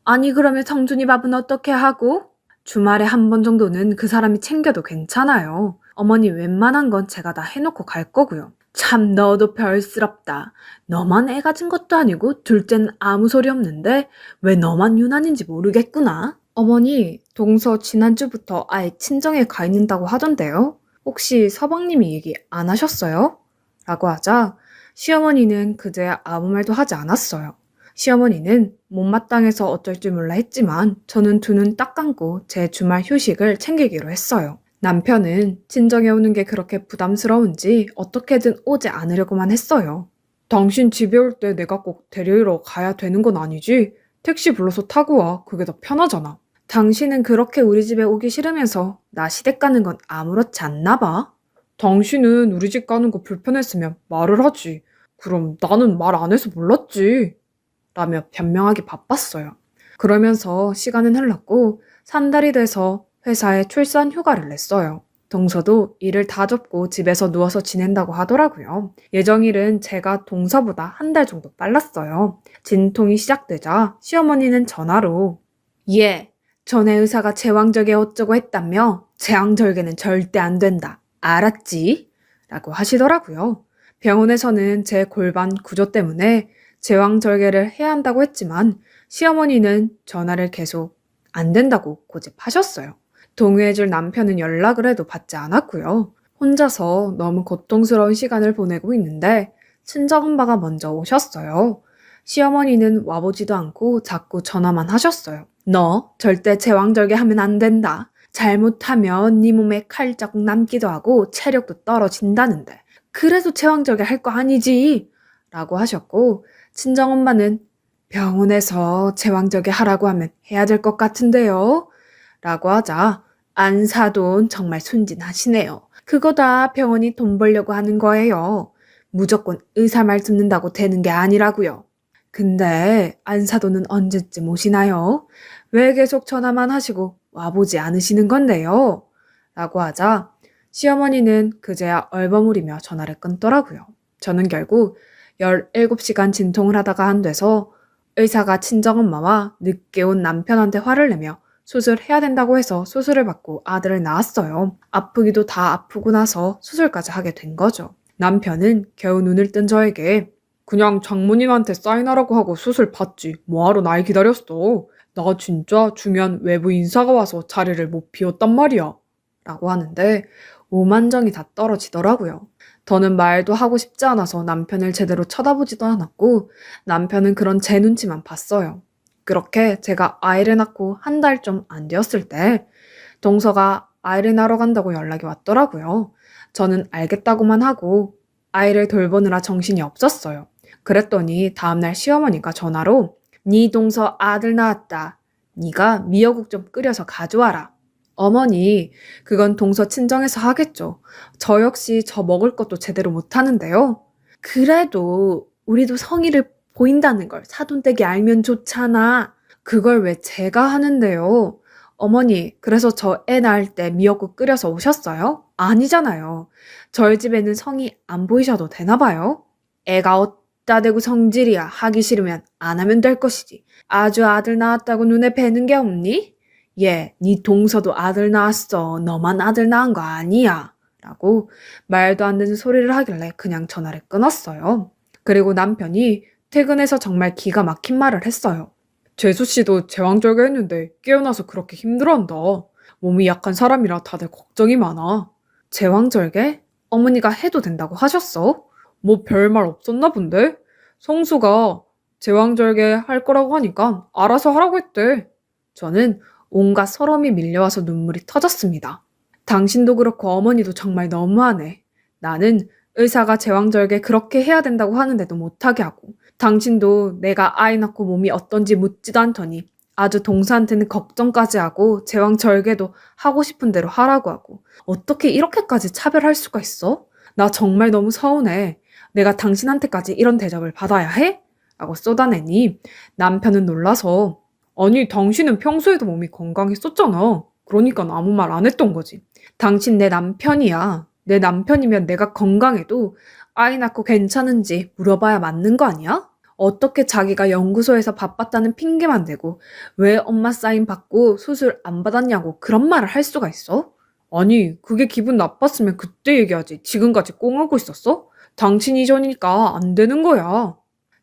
아니 그러면 성준이 밥은 어떻게 하고? 주말에 한 번 정도는 그 사람이 챙겨도 괜찮아요. 어머니 웬만한 건 제가 다 해놓고 갈 거고요. 참 너도 별스럽다. 너만 애 가진 것도 아니고 둘째는 아무 소리 없는데 왜 너만 유난인지 모르겠구나. 어머니, 동서 지난주부터 아예 친정에 가 있는다고 하던데요. 혹시 서방님이 얘기 안 하셨어요? 라고 하자 시어머니는 그제야 아무 말도 하지 않았어요. 시어머니는 못마땅해서 어쩔 줄 몰라 했지만 저는 두 눈 딱 감고 제 주말 휴식을 챙기기로 했어요. 남편은 친정에 오는 게 그렇게 부담스러운지 어떻게든 오지 않으려고만 했어요. 당신 집에 올 때 내가 꼭 데리러 가야 되는 건 아니지? 택시 불러서 타고 와. 그게 더 편하잖아. 당신은 그렇게 우리 집에 오기 싫으면서 나 시댁 가는 건 아무렇지 않나 봐. 당신은 우리 집 가는 거 불편했으면 말을 하지. 그럼 나는 말 안 해서 몰랐지. 라며 변명하기 바빴어요. 그러면서 시간은 흘렀고 3달이 돼서 회사에 출산 휴가를 냈어요. 동서도 일을 다 접고 집에서 누워서 지낸다고 하더라고요. 예정일은 제가 동서보다 한 달 정도 빨랐어요. 진통이 시작되자 시어머니는 전화로 예, 전에 의사가 제왕절개 어쩌고 했다며 제왕절개는 절대 안 된다. 알았지? 라고 하시더라고요. 병원에서는 제 골반 구조 때문에 제왕절개를 해야 한다고 했지만 시어머니는 전화를 계속 안 된다고 고집하셨어요. 동의해줄 남편은 연락을 해도 받지 않았고요. 혼자서 너무 고통스러운 시간을 보내고 있는데 친정엄마가 먼저 오셨어요. 시어머니는 와보지도 않고 자꾸 전화만 하셨어요. 너 절대 제왕절개 하면 안 된다. 잘못하면 네 몸에 칼자국 남기도 하고 체력도 떨어진다는데 그래서 제왕절개 할 거 아니지? 라고 하셨고 친정엄마는 병원에서 제왕절개 하라고 하면 해야 될 것 같은데요? 라고 하자 안 사돈 정말 순진하시네요. 그거 다 병원이 돈 벌려고 하는 거예요. 무조건 의사 말 듣는다고 되는 게 아니라고요. 근데 안 사돈은 언제쯤 오시나요? 왜 계속 전화만 하시고 와보지 않으시는 건데요? 라고 하자 시어머니는 그제야 얼버무리며 전화를 끊더라고요. 저는 결국 17시간 진통을 하다가 안 돼서 의사가 친정엄마와 늦게 온 남편한테 화를 내며 수술해야 된다고 해서 수술을 받고 아들을 낳았어요. 아프기도 다 아프고 나서 수술까지 하게 된 거죠. 남편은 겨우 눈을 뜬 저에게 그냥 장모님한테 사인하라고 하고 수술 받지. 뭐하러 날 기다렸어. 나 진짜 중요한 외부 인사가 와서 자리를 못 비웠단 말이야. 라고 하는데 오만정이 다 떨어지더라고요. 더는 말도 하고 싶지 않아서 남편을 제대로 쳐다보지도 않았고 남편은 그런 제 눈치만 봤어요. 그렇게 제가 아이를 낳고 한 달 좀 안 되었을 때 동서가 아이를 낳으러 간다고 연락이 왔더라고요. 저는 알겠다고만 하고 아이를 돌보느라 정신이 없었어요. 그랬더니 다음날 시어머니가 전화로 네 동서 아들 낳았다. 네가 미역국 좀 끓여서 가져와라. 어머니, 그건 동서 친정에서 하겠죠. 저 역시 저 먹을 것도 제대로 못하는데요. 그래도 우리도 성의를 보인다는 걸 사돈댁이 알면 좋잖아. 그걸 왜 제가 하는데요? 어머니, 그래서 저 애 낳을 때 미역국 끓여서 오셨어요? 아니잖아요. 저희 집에는 성의 안 보이셔도 되나 봐요. 애가 어따 대고 성질이야. 하기 싫으면 안 하면 될 것이지. 아주 아들 낳았다고 눈에 뵈는 게 없니? 예, 네 동서도 아들 낳았어. 너만 아들 낳은 거 아니야. 라고 말도 안 되는 소리를 하길래 그냥 전화를 끊었어요. 그리고 남편이 퇴근해서 정말 기가 막힌 말을 했어요. 재수 씨도 제왕절개 했는데 깨어나서 그렇게 힘들어한다. 몸이 약한 사람이라 다들 걱정이 많아. 제왕절개? 어머니가 해도 된다고 하셨어? 뭐 별말 없었나 본데? 성수가 제왕절개 할 거라고 하니까 알아서 하라고 했대. 저는 온갖 서러움이 밀려와서 눈물이 터졌습니다. 당신도 그렇고 어머니도 정말 너무하네. 나는 의사가 제왕절개 그렇게 해야 된다고 하는데도 못하게 하고, 당신도 내가 아이 낳고 몸이 어떤지 묻지도 않더니 아주 동서한테는 걱정까지 하고 제왕절개도 하고 싶은 대로 하라고 하고, 어떻게 이렇게까지 차별할 수가 있어? 나 정말 너무 서운해. 내가 당신한테까지 이런 대접을 받아야 해? 라고 쏟아내니 남편은 놀라서, 아니 당신은 평소에도 몸이 건강했었잖아. 그러니까 아무 말 안 했던 거지. 당신 내 남편이야. 내 남편이면 내가 건강해도 아이 낳고 괜찮은지 물어봐야 맞는 거 아니야? 어떻게 자기가 연구소에서 바빴다는 핑계만 대고 왜 엄마 사인 받고 수술 안 받았냐고 그런 말을 할 수가 있어? 아니, 그게 기분 나빴으면 그때 얘기하지. 지금까지 꽁하고 있었어? 당신이 저니까 안 되는 거야.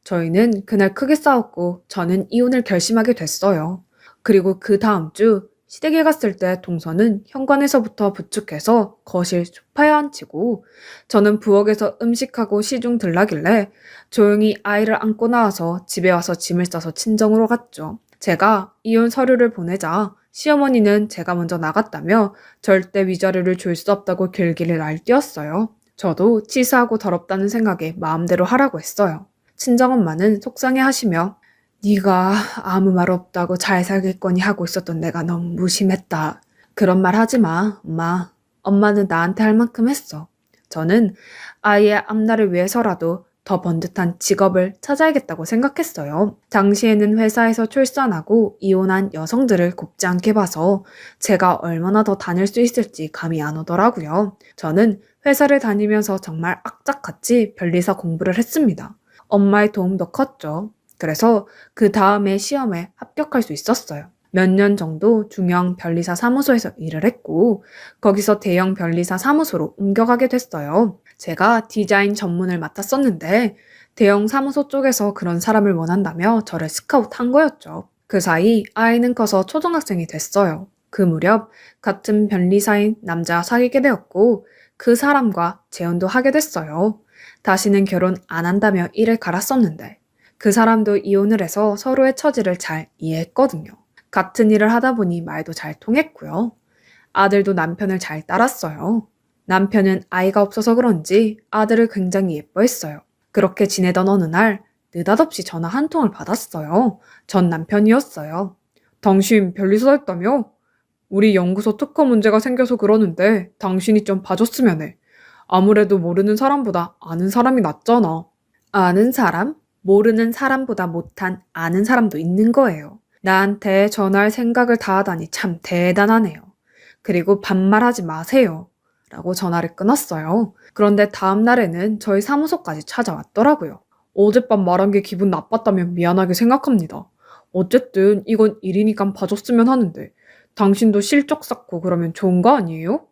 저희는 그날 크게 싸웠고 저는 이혼을 결심하게 됐어요. 그리고 그 다음 주 시댁에 갔을 때 동서는 현관에서부터 부축해서 거실 소파에 앉히고, 저는 부엌에서 음식하고 시중 들라길래 조용히 아이를 안고 나와서 집에 와서 짐을 싸서 친정으로 갔죠. 제가 이혼 서류를 보내자 시어머니는 제가 먼저 나갔다며 절대 위자료를 줄 수 없다고 길길이 날뛰었어요. 저도 치사하고 더럽다는 생각에 마음대로 하라고 했어요. 친정엄마는 속상해하시며 네가 아무 말 없다고 잘 살겠거니 하고 있었던 내가 너무 무심했다. 그런 말 하지 마, 엄마. 엄마는 나한테 할 만큼 했어. 저는 아이의 앞날을 위해서라도 더 번듯한 직업을 찾아야겠다고 생각했어요. 당시에는 회사에서 출산하고 이혼한 여성들을 곱지 않게 봐서 제가 얼마나 더 다닐 수 있을지 감이 안 오더라고요. 저는 회사를 다니면서 정말 악착같이 변리사 공부를 했습니다. 엄마의 도움도 컸죠. 그래서 그 다음에 시험에 합격할 수 있었어요. 몇 년 정도 중형 변리사 사무소에서 일을 했고, 거기서 대형 변리사 사무소로 옮겨가게 됐어요. 제가 디자인 전문을 맡았었는데 대형 사무소 쪽에서 그런 사람을 원한다며 저를 스카우트한 거였죠. 그 사이 아이는 커서 초등학생이 됐어요. 그 무렵 같은 변리사인 남자와 사귀게 되었고 그 사람과 재혼도 하게 됐어요. 다시는 결혼 안 한다며 일을 갈았었는데 그 사람도 이혼을 해서 서로의 처지를 잘 이해했거든요. 같은 일을 하다 보니 말도 잘 통했고요. 아들도 남편을 잘 따랐어요. 남편은 아이가 없어서 그런지 아들을 굉장히 예뻐했어요. 그렇게 지내던 어느 날 느닷없이 전화 한 통을 받았어요. 전 남편이었어요. 당신 변리사 했다며? 우리 연구소 특허 문제가 생겨서 그러는데 당신이 좀 봐줬으면 해. 아무래도 모르는 사람보다 아는 사람이 낫잖아. 아는 사람? 모르는 사람보다 못한 아는 사람도 있는 거예요. 나한테 전화할 생각을 다 하다니 참 대단하네요. 그리고 반말하지 마세요. 라고 전화를 끊었어요. 그런데 다음 날에는 저희 사무소까지 찾아왔더라고요. 어젯밤 말한 게 기분 나빴다면 미안하게 생각합니다. 어쨌든 이건 일이니까 봐줬으면 하는데 당신도 실적 쌓고 그러면 좋은 거 아니에요?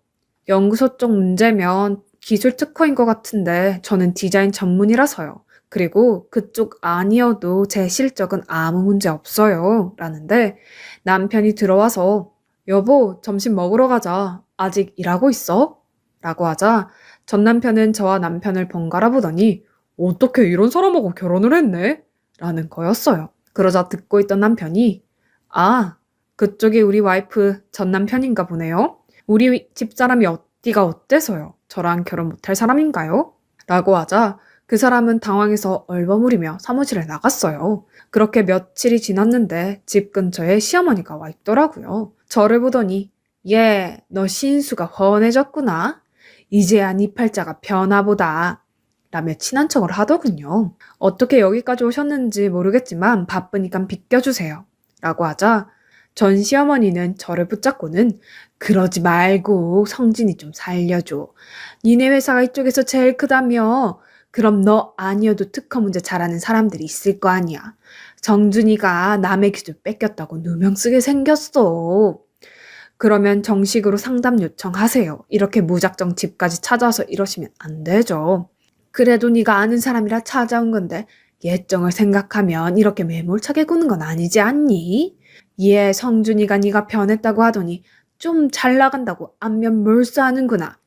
연구소 쪽 문제면 기술 특허인 것 같은데 저는 디자인 전문이라서요. 그리고 그쪽 아니어도 제 실적은 아무 문제 없어요. 라는데 남편이 들어와서 여보, 점심 먹으러 가자. 아직 일하고 있어? 라고 하자 전 남편은 저와 남편을 번갈아 보더니 어떻게 이런 사람하고 결혼을 했네? 라는 거였어요. 그러자 듣고 있던 남편이 아, 그쪽이 우리 와이프 전 남편인가 보네요. 우리 집사람이 어디가 어때서요? 저랑 결혼 못할 사람인가요? 라고 하자 그 사람은 당황해서 얼버무리며 사무실에 나갔어요. 그렇게 며칠이 지났는데 집 근처에 시어머니가 와 있더라고요. 저를 보더니 얘, 너 신수가 훤해졌구나. 이제야 네 팔자가 변화보다. 라며 친한 척을 하더군요. 어떻게 여기까지 오셨는지 모르겠지만 바쁘니까 비켜주세요. 라고 하자 전 시어머니는 저를 붙잡고는 그러지 말고 성진이 좀 살려줘. 니네 회사가 이쪽에서 제일 크다며. 그럼 너 아니어도 특허 문제 잘하는 사람들이 있을 거 아니야. 정준이가 남의 기술 뺏겼다고 누명 쓰게 생겼어. 그러면 정식으로 상담 요청하세요. 이렇게 무작정 집까지 찾아와서 이러시면 안 되죠. 그래도 네가 아는 사람이라 찾아온 건데 예정을 생각하면 이렇게 매몰차게 구는 건 아니지 않니? 얘 성준이가 네가 변했다고 하더니 좀 잘 나간다고 안면 몰수하는구나.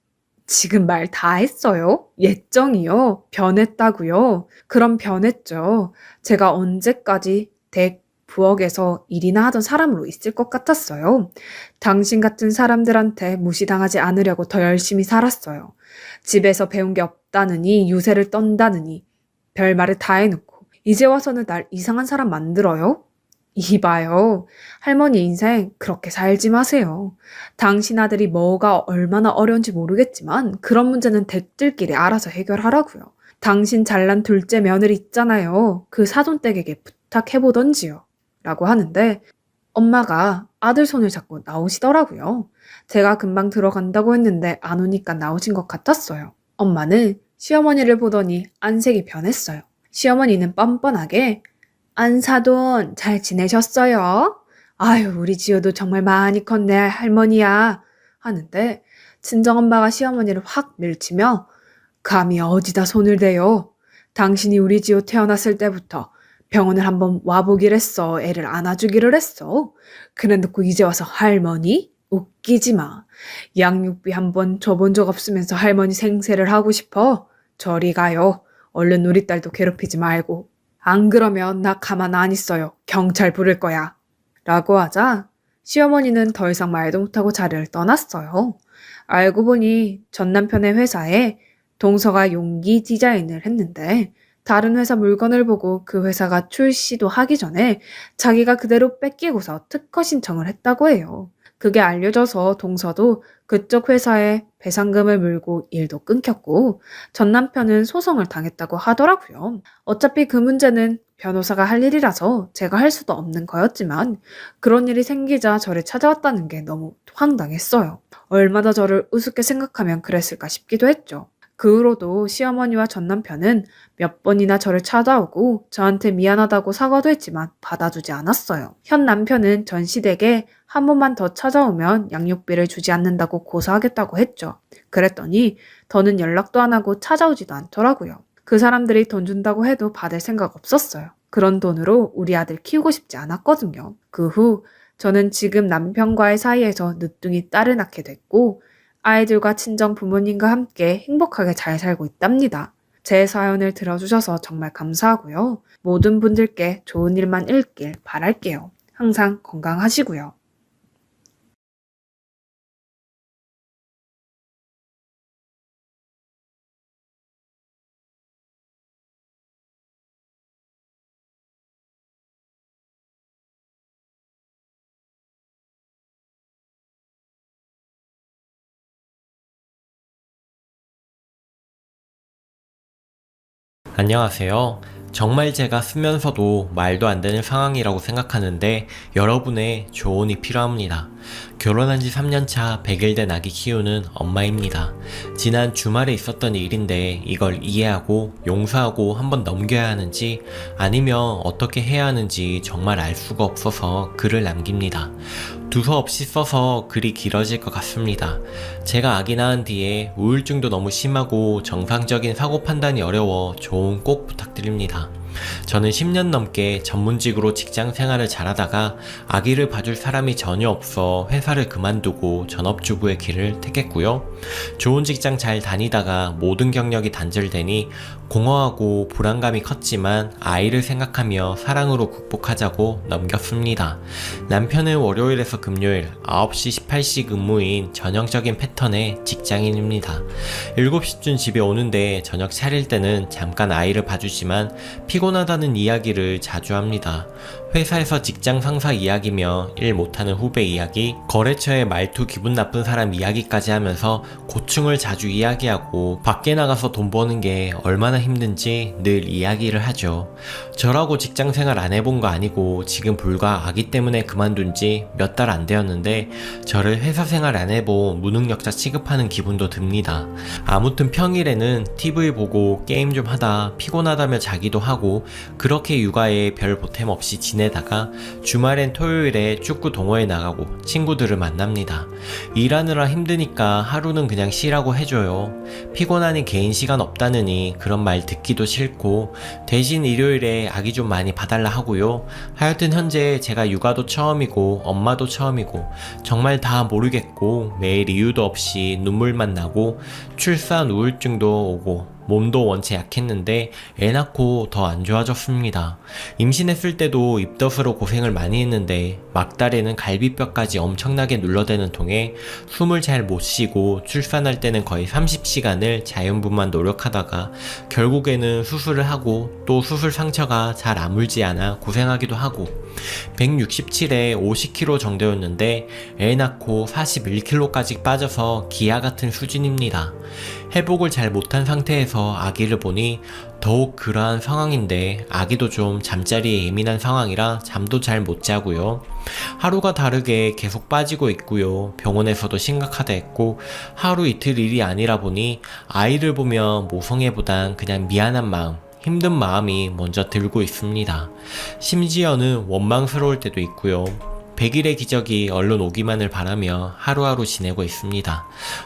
지금 말 다 했어요? 예정이요? 변했다고요? 그럼 변했죠. 제가 언제까지 댁 부엌에서 일이나 하던 사람으로 있을 것 같았어요. 당신 같은 사람들한테 무시당하지 않으려고 더 열심히 살았어요. 집에서 배운 게 없다느니 유세를 떤다느니 별말을 다 해놓고 이제 와서는 날 이상한 사람 만들어요? 이봐요. 할머니 인생 그렇게 살지 마세요. 당신 아들이 뭐가 얼마나 어려운지 모르겠지만 그런 문제는 댁들끼리 알아서 해결하라고요. 당신 잘난 둘째 며느리 있잖아요. 그 사돈댁에게 부탁해보던지요. 라고 하는데 엄마가 아들 손을 잡고 나오시더라고요. 제가 금방 들어간다고 했는데 안 오니까 나오신 것 같았어요. 엄마는 시어머니를 보더니 안색이 변했어요. 시어머니는 뻔뻔하게 안사돈 잘 지내셨어요? 아유 우리 지효도 정말 많이 컸네 할머니야 하는데 친정엄마가 시어머니를 확 밀치며 감히 어디다 손을 대요? 당신이 우리 지효 태어났을 때부터 병원을 한번 와보기를 했어. 애를 안아주기를 했어. 그래 놓고 이제 와서 할머니? 웃기지 마. 양육비 한번 줘본 적 없으면서 할머니 생세를 하고 싶어? 저리 가요. 얼른 우리 딸도 괴롭히지 말고. 안 그러면 나 가만 안 있어요. 경찰 부를 거야. 라고 하자 시어머니는 더 이상 말도 못하고 자리를 떠났어요. 알고 보니 전 남편의 회사에 동서가 용기 디자인을 했는데 다른 회사 물건을 보고 그 회사가 출시도 하기 전에 자기가 그대로 뺏기고서 특허 신청을 했다고 해요. 그게 알려져서 동서도 그쪽 회사에 배상금을 물고 일도 끊겼고 전 남편은 소송을 당했다고 하더라고요. 어차피 그 문제는 변호사가 할 일이라서 제가 할 수도 없는 거였지만 그런 일이 생기자 저를 찾아왔다는 게 너무 황당했어요. 얼마나 저를 우습게 생각하면 그랬을까 싶기도 했죠. 그 후로도 시어머니와 전 남편은 몇 번이나 저를 찾아오고 저한테 미안하다고 사과도 했지만 받아주지 않았어요. 현 남편은 전 시댁에 한 번만 더 찾아오면 양육비를 주지 않는다고 고소하겠다고 했죠. 그랬더니 더는 연락도 안 하고 찾아오지도 않더라고요. 그 사람들이 돈 준다고 해도 받을 생각 없었어요. 그런 돈으로 우리 아들 키우고 싶지 않았거든요. 그 후 저는 지금 남편과의 사이에서 늦둥이 딸을 낳게 됐고 아이들과 친정 부모님과 함께 행복하게 잘 살고 있답니다. 제 사연을 들어주셔서 정말 감사하고요. 모든 분들께 좋은 일만 있길 바랄게요. 항상 건강하시고요. 안녕하세요. 정말 제가 쓰면서도 말도 안 되는 상황이라고 생각하는데 여러분의 조언이 필요합니다. 결혼한 지 3년차 100일 된 아기 키우는 엄마입니다. 지난 주말에 있었던 일인데 이걸 이해하고 용서하고 한번 넘겨야 하는지 아니면 어떻게 해야 하는지 정말 알 수가 없어서 글을 남깁니다. 두서없이 써서 글이 길어질 것 같습니다. 제가 아기 낳은 뒤에 우울증도 너무 심하고 정상적인 사고 판단이 어려워 조언 꼭 부탁드립니다. 저는 10년 넘게 전문직으로 직장 생활을 잘하다가 아기를 봐줄 사람이 전혀 없어 회사를 그만두고 전업주부의 길을 택했고요. 좋은 직장 잘 다니다가 모든 경력이 단절되니 공허하고 불안감이 컸지만 아이를 생각하며 사랑으로 극복하자고 넘겼습니다. 남편은 월요일에서 금요일 9시 18시 근무인 전형적인 패턴의 직장인입니다. 7시쯤 집에 오는데 저녁 차릴 때는 잠깐 아이를 봐주지만 피곤하다는 이야기를 자주 합니다. 회사에서 직장 상사 이야기며 일 못하는 후배 이야기, 거래처의 말투 기분 나쁜 사람 이야기까지 하면서 고충을 자주 이야기하고 밖에 나가서 돈 버는 게 얼마나 힘든지 늘 이야기를 하죠. 저라고 직장 생활 안 해본 거 아니고 지금 불과 아기 때문에 그만둔 지 몇 달 안 되었는데 저를 회사 생활 안 해본 무능력자 취급하는 기분도 듭니다. 아무튼 평일에는 TV 보고 게임 좀 하다 피곤하다며 자기도 하고 그렇게 육아에 별 보탬 없이 지내다가 주말엔 토요일에 축구 동호회 나가고 친구들을 만납니다. 일하느라 힘드니까 하루는 그냥 쉬라고 해줘요. 피곤하니 개인 시간 없다느니 그런 말 듣기도 싫고 대신 일요일에 아기 좀 많이 봐달라 하고요. 하여튼 현재 제가 육아도 처음이고 엄마도 처음이고 정말 다 모르겠고 매일 이유도 없이 눈물만 나고 출산 우울증도 오고 몸도 원체 약했는데 애 낳고 더 안 좋아졌습니다. 임신했을 때도 입덧으로 고생을 많이 했는데 막달에는 갈비뼈까지 엄청나게 눌러대는 통에 숨을 잘 못 쉬고 출산할 때는 거의 30시간을 자연분만 노력하다가 결국에는 수술을 하고 또 수술 상처가 잘 아물지 않아 고생하기도 하고 167에 50kg 정도였는데 애 낳고 41kg까지 빠져서 기아 같은 수준입니다. 회복을 잘 못한 상태에서 아기를 보니 더욱 그러한 상황인데 아기도 좀 잠자리에 예민한 상황이라 잠도 잘 못 자고요. 하루가 다르게 계속 빠지고 있고요. 병원에서도 심각하다 했고 하루 이틀 일이 아니라 보니 아이를 보면 모성애보단 그냥 미안한 마음, 힘든 마음이 먼저 들고 있습니다. 심지어는 원망스러울 때도 있고요. 100일의 기적이 얼른 오기만을 바라며 하루하루 지내고 있습니다.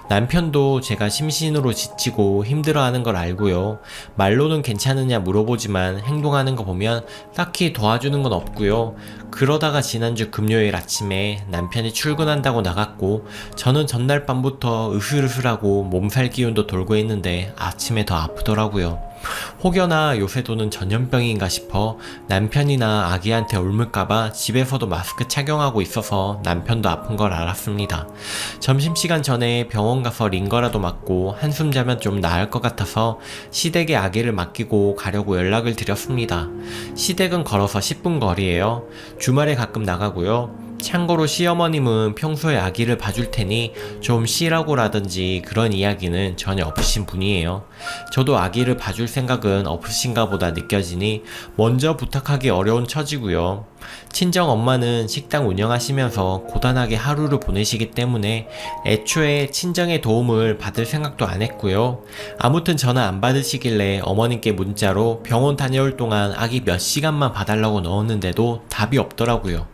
남편도 제가 심신으로 지치고 힘들어하는 걸 알고요. 말로는 괜찮으냐 물어보지만 행동하는 거 보면 딱히 도와주는 건 없고요. 그러다가 지난주 금요일 아침에 남편이 출근한다고 나갔고 저는 전날 밤부터 으슬으슬하고 몸살 기운도 돌고 있는데 아침에 더 아프더라고요. 혹여나 요새도는 전염병인가 싶어 남편이나 아기한테 옮을까봐 집에서도 마스크 착용하고 있어서 남편도 아픈 걸 알았습니다. 점심시간 전에 병원 가서 링거라도 맞고 한숨 자면 좀 나을 것 같아서 시댁에 아기를 맡기고 가려고 연락을 드렸습니다. 시댁은 걸어서 10분 거리예요. 주말에 가끔 나가고요. 참고로 시어머님은 평소에 아기를 봐줄 테니 좀 쉬라고라든지 그런 이야기는 전혀 없으신 분이에요. 저도 아기를 봐줄 생각은 없으신가 보다 느껴지니 먼저 부탁하기 어려운 처지고요. 친정 엄마는 식당 운영하시면서 고단하게 하루를 보내시기 때문에 애초에 친정의 도움을 받을 생각도 안 했고요. 아무튼 전화 안 받으시길래 어머님께 문자로 병원 다녀올 동안 아기 몇 시간만 봐달라고 넣었는데도 답이 없더라고요.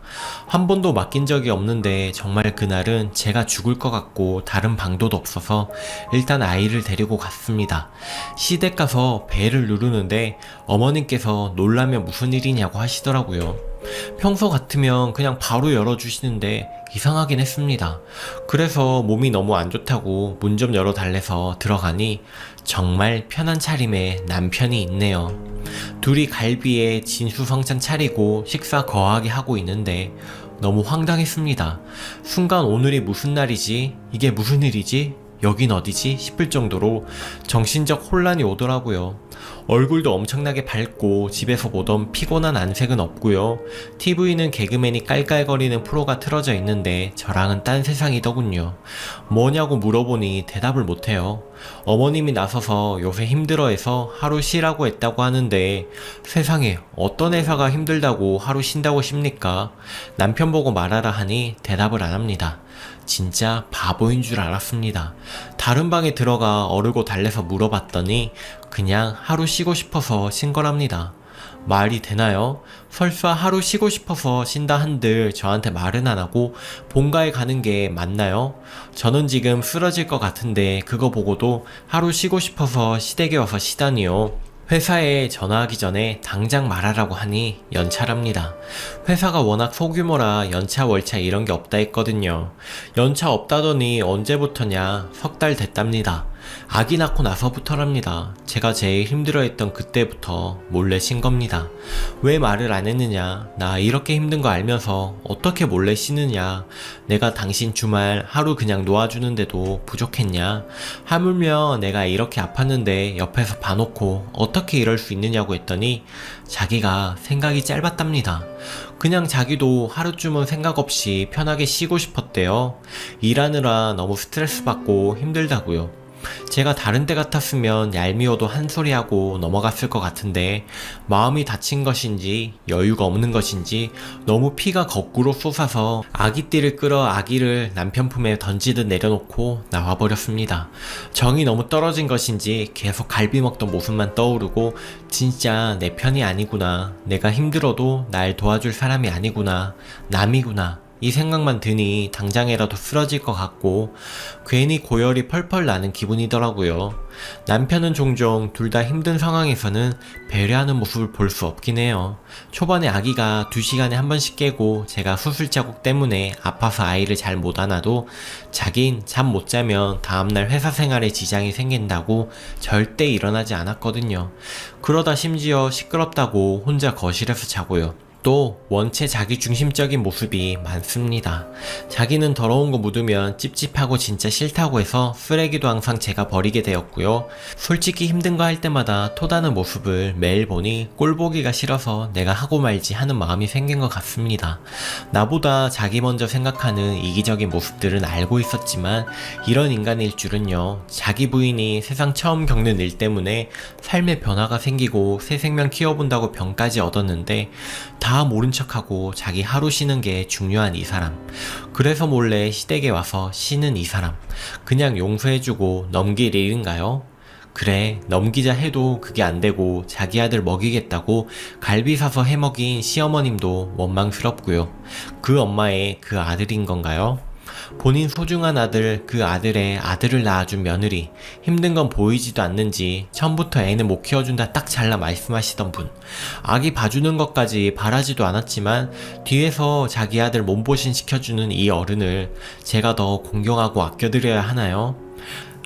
한 번도 맡긴 적이 없는데 정말 그날은 제가 죽을 것 같고 다른 방도도 없어서 일단 아이를 데리고 갔습니다. 시댁 가서 배를 누르는데 어머님께서 놀라면 무슨 일이냐고 하시더라고요. 평소 같으면 그냥 바로 열어주시는데 이상하긴 했습니다. 그래서 몸이 너무 안 좋다고 문 좀 열어달래서 들어가니 정말 편한 차림에 남편이 있네요. 둘이 갈비에 진수성찬 차리고 식사 거하게 하고 있는데 너무 황당했습니다. 순간 오늘이 무슨 날이지? 이게 무슨 일이지? 여긴 어디지? 싶을 정도로 정신적 혼란이 오더라고요. 얼굴도 엄청나게 밝고 집에서 보던 피곤한 안색은 없고요. TV는 개그맨이 깔깔거리는 프로가 틀어져 있는데 저랑은 딴 세상이더군요. 뭐냐고 물어보니 대답을 못해요. 어머님이 나서서 요새 힘들어해서 하루 쉬라고 했다고 하는데 세상에 어떤 회사가 힘들다고 하루 쉰다고 싶니까? 남편 보고 말하라 하니 대답을 안 합니다. 진짜 바보인 줄 알았습니다. 다른 방에 들어가 어르고 달래서 물어봤더니 그냥 하루 쉬고 싶어서 쉰 거랍니다. 말이 되나요? 설사 하루 쉬고 싶어서 쉰다 한들 저한테 말은 안 하고 본가에 가는 게 맞나요? 저는 지금 쓰러질 것 같은데 그거 보고도 하루 쉬고 싶어서 시댁에 와서 쉬다니요. 회사에 전화하기 전에 당장 말하라고 하니 연차랍니다. 회사가 워낙 소규모라 연차 월차 이런 게 없다 했거든요. 연차 없다더니 언제부터냐? 석 달 됐답니다. 아기 낳고 나서부터랍니다. 제가 제일 힘들어했던 그때부터 몰래 쉰 겁니다. 왜 말을 안 했느냐? 나 이렇게 힘든 거 알면서 어떻게 몰래 쉬느냐? 내가 당신 주말 하루 그냥 놓아주는데도 부족했냐? 하물며 내가 이렇게 아팠는데 옆에서 봐놓고 어떻게 이럴 수 있느냐고 했더니 자기가 생각이 짧았답니다. 그냥 자기도 하루쯤은 생각 없이 편하게 쉬고 싶었대요. 일하느라 너무 스트레스 받고 힘들다고요. 제가 다른 때 같았으면 얄미워도 한 소리 하고 넘어갔을 것 같은데 마음이 다친 것인지 여유가 없는 것인지 너무 피가 거꾸로 쏟아서 아기띠를 끌어 아기를 남편 품에 던지듯 내려놓고 나와버렸습니다. 정이 너무 떨어진 것인지 계속 갈비 먹던 모습만 떠오르고 진짜 내 편이 아니구나. 내가 힘들어도 날 도와줄 사람이 아니구나. 남이구나. 이 생각만 드니 당장이라도 쓰러질 것 같고 괜히 고열이 펄펄 나는 기분이더라고요. 남편은 종종 둘 다 힘든 상황에서는 배려하는 모습을 볼 수 없긴 해요. 초반에 아기가 2시간에 한 번씩 깨고 제가 수술 자국 때문에 아파서 아이를 잘 못 안아도 자긴 잠 못 자면 다음날 회사 생활에 지장이 생긴다고 절대 일어나지 않았거든요. 그러다 심지어 시끄럽다고 혼자 거실에서 자고요. 또 원체 자기중심적인 모습이 많습니다. 자기는 더러운 거 묻으면 찝찝하고 진짜 싫다고 해서 쓰레기도 항상 제가 버리게 되었고요. 솔직히 힘든 거 할 때마다 토다는 모습을 매일 보니 꼴보기가 싫어서 내가 하고 말지 하는 마음이 생긴 것 같습니다. 나보다 자기 먼저 생각하는 이기적인 모습들은 알고 있었지만 이런 인간일 줄은요. 자기 부인이 세상 처음 겪는 일 때문에 삶의 변화가 생기고 새 생명 키워본다고 병까지 얻었는데 다 모른 척하고 자기 하루 쉬는 게 중요한 이 사람. 그래서 몰래 시댁에 와서 쉬는 이 사람. 그냥 용서해주고 넘길 일인가요? 그래, 넘기자 해도 그게 안 되고 자기 아들 먹이겠다고 갈비 사서 해먹인 시어머님도 원망스럽고요. 그 엄마의 그 아들인 건가요? 본인 소중한 아들, 그 아들의 아들을 낳아준 며느리, 힘든 건 보이지도 않는지 처음부터 애는 못 키워준다 딱 잘라 말씀하시던 분. 아기 봐주는 것까지 바라지도 않았지만 뒤에서 자기 아들 몸보신 시켜주는 이 어른을 제가 더 공경하고 아껴드려야 하나요?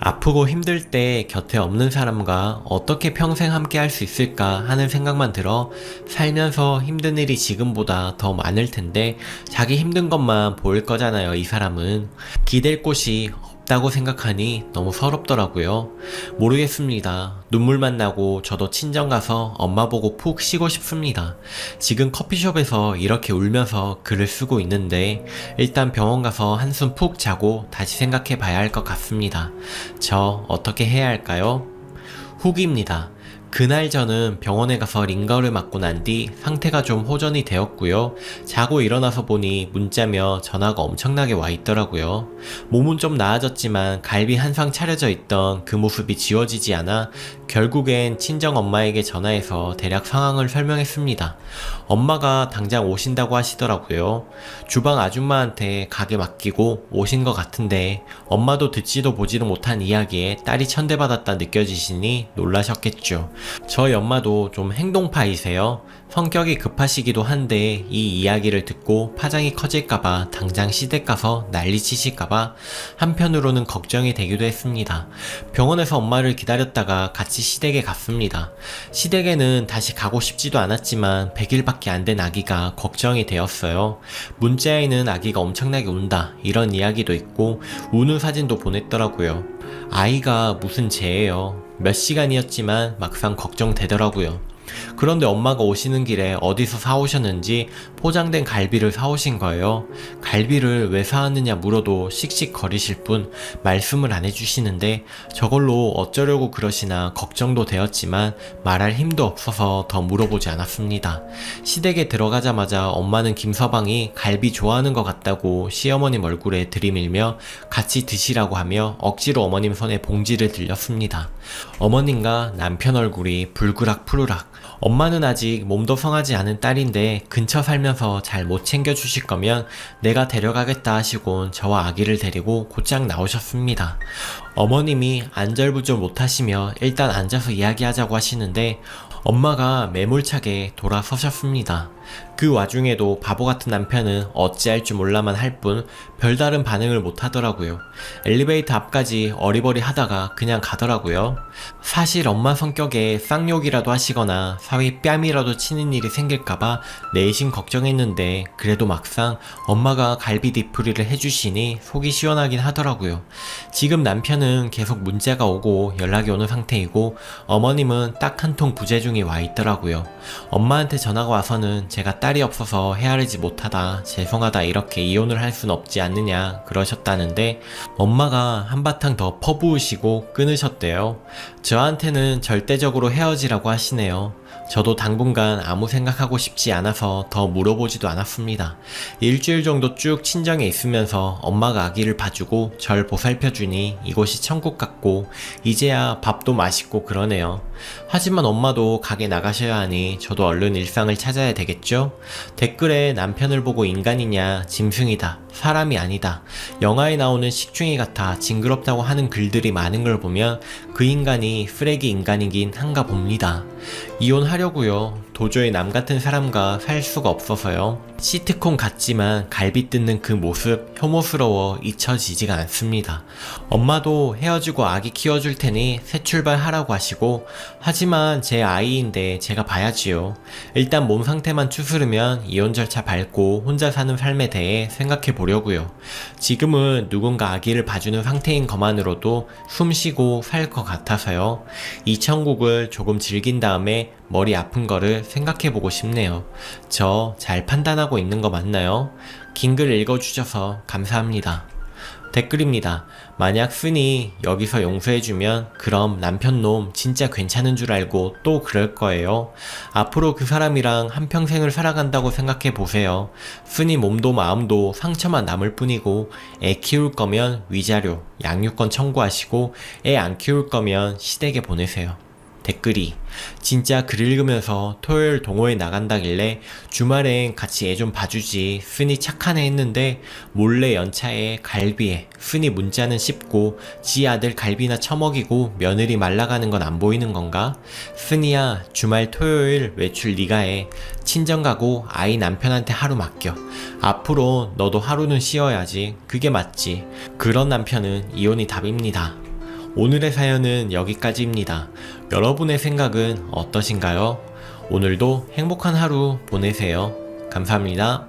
아프고 힘들 때 곁에 없는 사람과 어떻게 평생 함께 할 수 있을까 하는 생각만 들어 살면서 힘든 일이 지금보다 더 많을 텐데 자기 힘든 것만 보일 거잖아요. 이 사람은 기댈 곳이 없다고 생각하니 너무 서럽더라고요. 모르겠습니다. 눈물만 나고 저도 친정 가서 엄마 보고 푹 쉬고 싶습니다. 지금 커피숍에서 이렇게 울면서 글을 쓰고 있는데 일단 병원 가서 한숨 푹 자고 다시 생각해 봐야 할 것 같습니다. 저 어떻게 해야 할까요? 후기입니다. 그날 저는 병원에 가서 링거를 맞고 난 뒤 상태가 좀 호전이 되었고요. 자고 일어나서 보니 문자며 전화가 엄청나게 와 있더라고요. 몸은 좀 나아졌지만 갈비 한 상 차려져 있던 그 모습이 지워지지 않아 결국엔 친정 엄마에게 전화해서 대략 상황을 설명했습니다. 엄마가 당장 오신다고 하시더라고요. 주방 아줌마한테 가게 맡기고 오신 것 같은데 엄마도 듣지도 보지도 못한 이야기에 딸이 천대받았다 느껴지시니 놀라셨겠죠. 저희 엄마도 좀 행동파이세요. 성격이 급하시기도 한데 이 이야기를 듣고 파장이 커질까봐 당장 시댁 가서 난리 치실까봐 한편으로는 걱정이 되기도 했습니다. 병원에서 엄마를 기다렸다가 같이 시댁에 갔습니다. 시댁에는 다시 가고 싶지도 않았지만 100일밖에 안 된 아기가 걱정이 되었어요. 문자에는 아기가 엄청나게 운다 이런 이야기도 있고 우는 사진도 보냈더라고요. 아이가 무슨 죄예요. 몇 시간이었지만 막상 걱정되더라고요. 그런데 엄마가 오시는 길에 어디서 사오셨는지 포장된 갈비를 사오신 거예요. 갈비를 왜 사왔느냐 물어도 씩씩거리실 뿐 말씀을 안 해주시는데 저걸로 어쩌려고 그러시나 걱정도 되었지만 말할 힘도 없어서 더 물어보지 않았습니다. 시댁에 들어가자마자 엄마는 김서방이 갈비 좋아하는 것 같다고 시어머님 얼굴에 들이밀며 같이 드시라고 하며 억지로 어머님 손에 봉지를 들렸습니다. 어머님과 남편 얼굴이 불그락 푸르락. 엄마는 아직 몸도 성하지 않은 딸인데 근처 살면서 잘 못 챙겨주실 거면 내가 데려가겠다 하시곤 저와 아기를 데리고 곧장 나오셨습니다. 어머님이 안절부절 못하시며 일단 앉아서 이야기하자고 하시는데 엄마가 매몰차게 돌아서셨습니다. 그 와중에도 바보 같은 남편은 어찌할 줄 몰라만 할 뿐 별다른 반응을 못 하더라고요. 엘리베이터 앞까지 어리버리 하다가 그냥 가더라고요. 사실 엄마 성격에 쌍욕이라도 하시거나 사위 뺨이라도 치는 일이 생길까봐 내심 걱정했는데 그래도 막상 엄마가 갈비 디프리를 해주시니 속이 시원하긴 하더라고요. 지금 남편은 계속 문자가 오고 연락이 오는 상태이고 어머님은 딱 한 통 부재 중에 와 있더라고요. 엄마한테 전화가 와서는 제가 딸이 없어서 헤아리지 못하다 죄송하다 이렇게 이혼을 할 순 없지 않느냐 그러셨다는데 엄마가 한바탕 더 퍼부으시고 끊으셨대요. 저한테는 절대적으로 헤어지라고 하시네요. 저도 당분간 아무 생각하고 싶지 않아서 더 물어보지도 않았습니다. 일주일 정도 쭉 친정에 있으면서 엄마가 아기를 봐주고 절 보살펴주니 이곳이 천국 같고 이제야 밥도 맛있고 그러네요. 하지만 엄마도 가게 나가셔야 하니 저도 얼른 일상을 찾아야 되겠죠? 댓글에 남편을 보고 인간이냐, 짐승이다, 사람이 아니다, 영화에 나오는 식충이 같아 징그럽다고 하는 글들이 많은 걸 보면 그 인간이 쓰레기 인간이긴 한가 봅니다. 이혼하려고요. 도저히 남 같은 사람과 살 수가 없어서요. 시트콤 같지만 갈비 뜯는 그 모습 혐오스러워 잊혀지지가 않습니다. 엄마도 헤어지고 아기 키워줄 테니 새 출발하라고 하시고, 하지만 제 아이인데 제가 봐야지요. 일단 몸 상태만 추스르면 이혼 절차 밟고 혼자 사는 삶에 대해 생각해 보려고요. 지금은 누군가 아기를 봐주는 상태인 것만으로도 숨 쉬고 살 것 같아서요. 이 천국을 조금 즐긴 다음에 머리 아픈 거를 생각해보고 싶네요. 저 잘 판단하고 있는 거 맞나요? 긴 글 읽어주셔서 감사합니다. 댓글입니다. 만약 쓴이 여기서 용서해주면 그럼 남편놈 진짜 괜찮은 줄 알고 또 그럴 거예요. 앞으로 그 사람이랑 한평생을 살아간다고 생각해보세요. 쓴이 몸도 마음도 상처만 남을 뿐이고, 애 키울 거면 위자료, 양육권 청구하시고 애 안 키울 거면 시댁에 보내세요. 댓글이 진짜 글 읽으면서 토요일 동호회 나간다길래 주말엔 같이 애 좀 봐주지, 쓴이 착하네 했는데 몰래 연차에 갈비에 쓴이 문자는 씹고 지 아들 갈비나 처먹이고 며느리 말라가는 건 안 보이는 건가? 쓴이야, 주말 토요일 외출 네가 해. 친정 가고 아이 남편한테 하루 맡겨. 앞으로 너도 하루는 쉬어야지. 그게 맞지. 그런 남편은 이혼이 답입니다. 오늘의 사연은 여기까지입니다. 여러분의 생각은 어떠신가요? 오늘도 행복한 하루 보내세요. 감사합니다.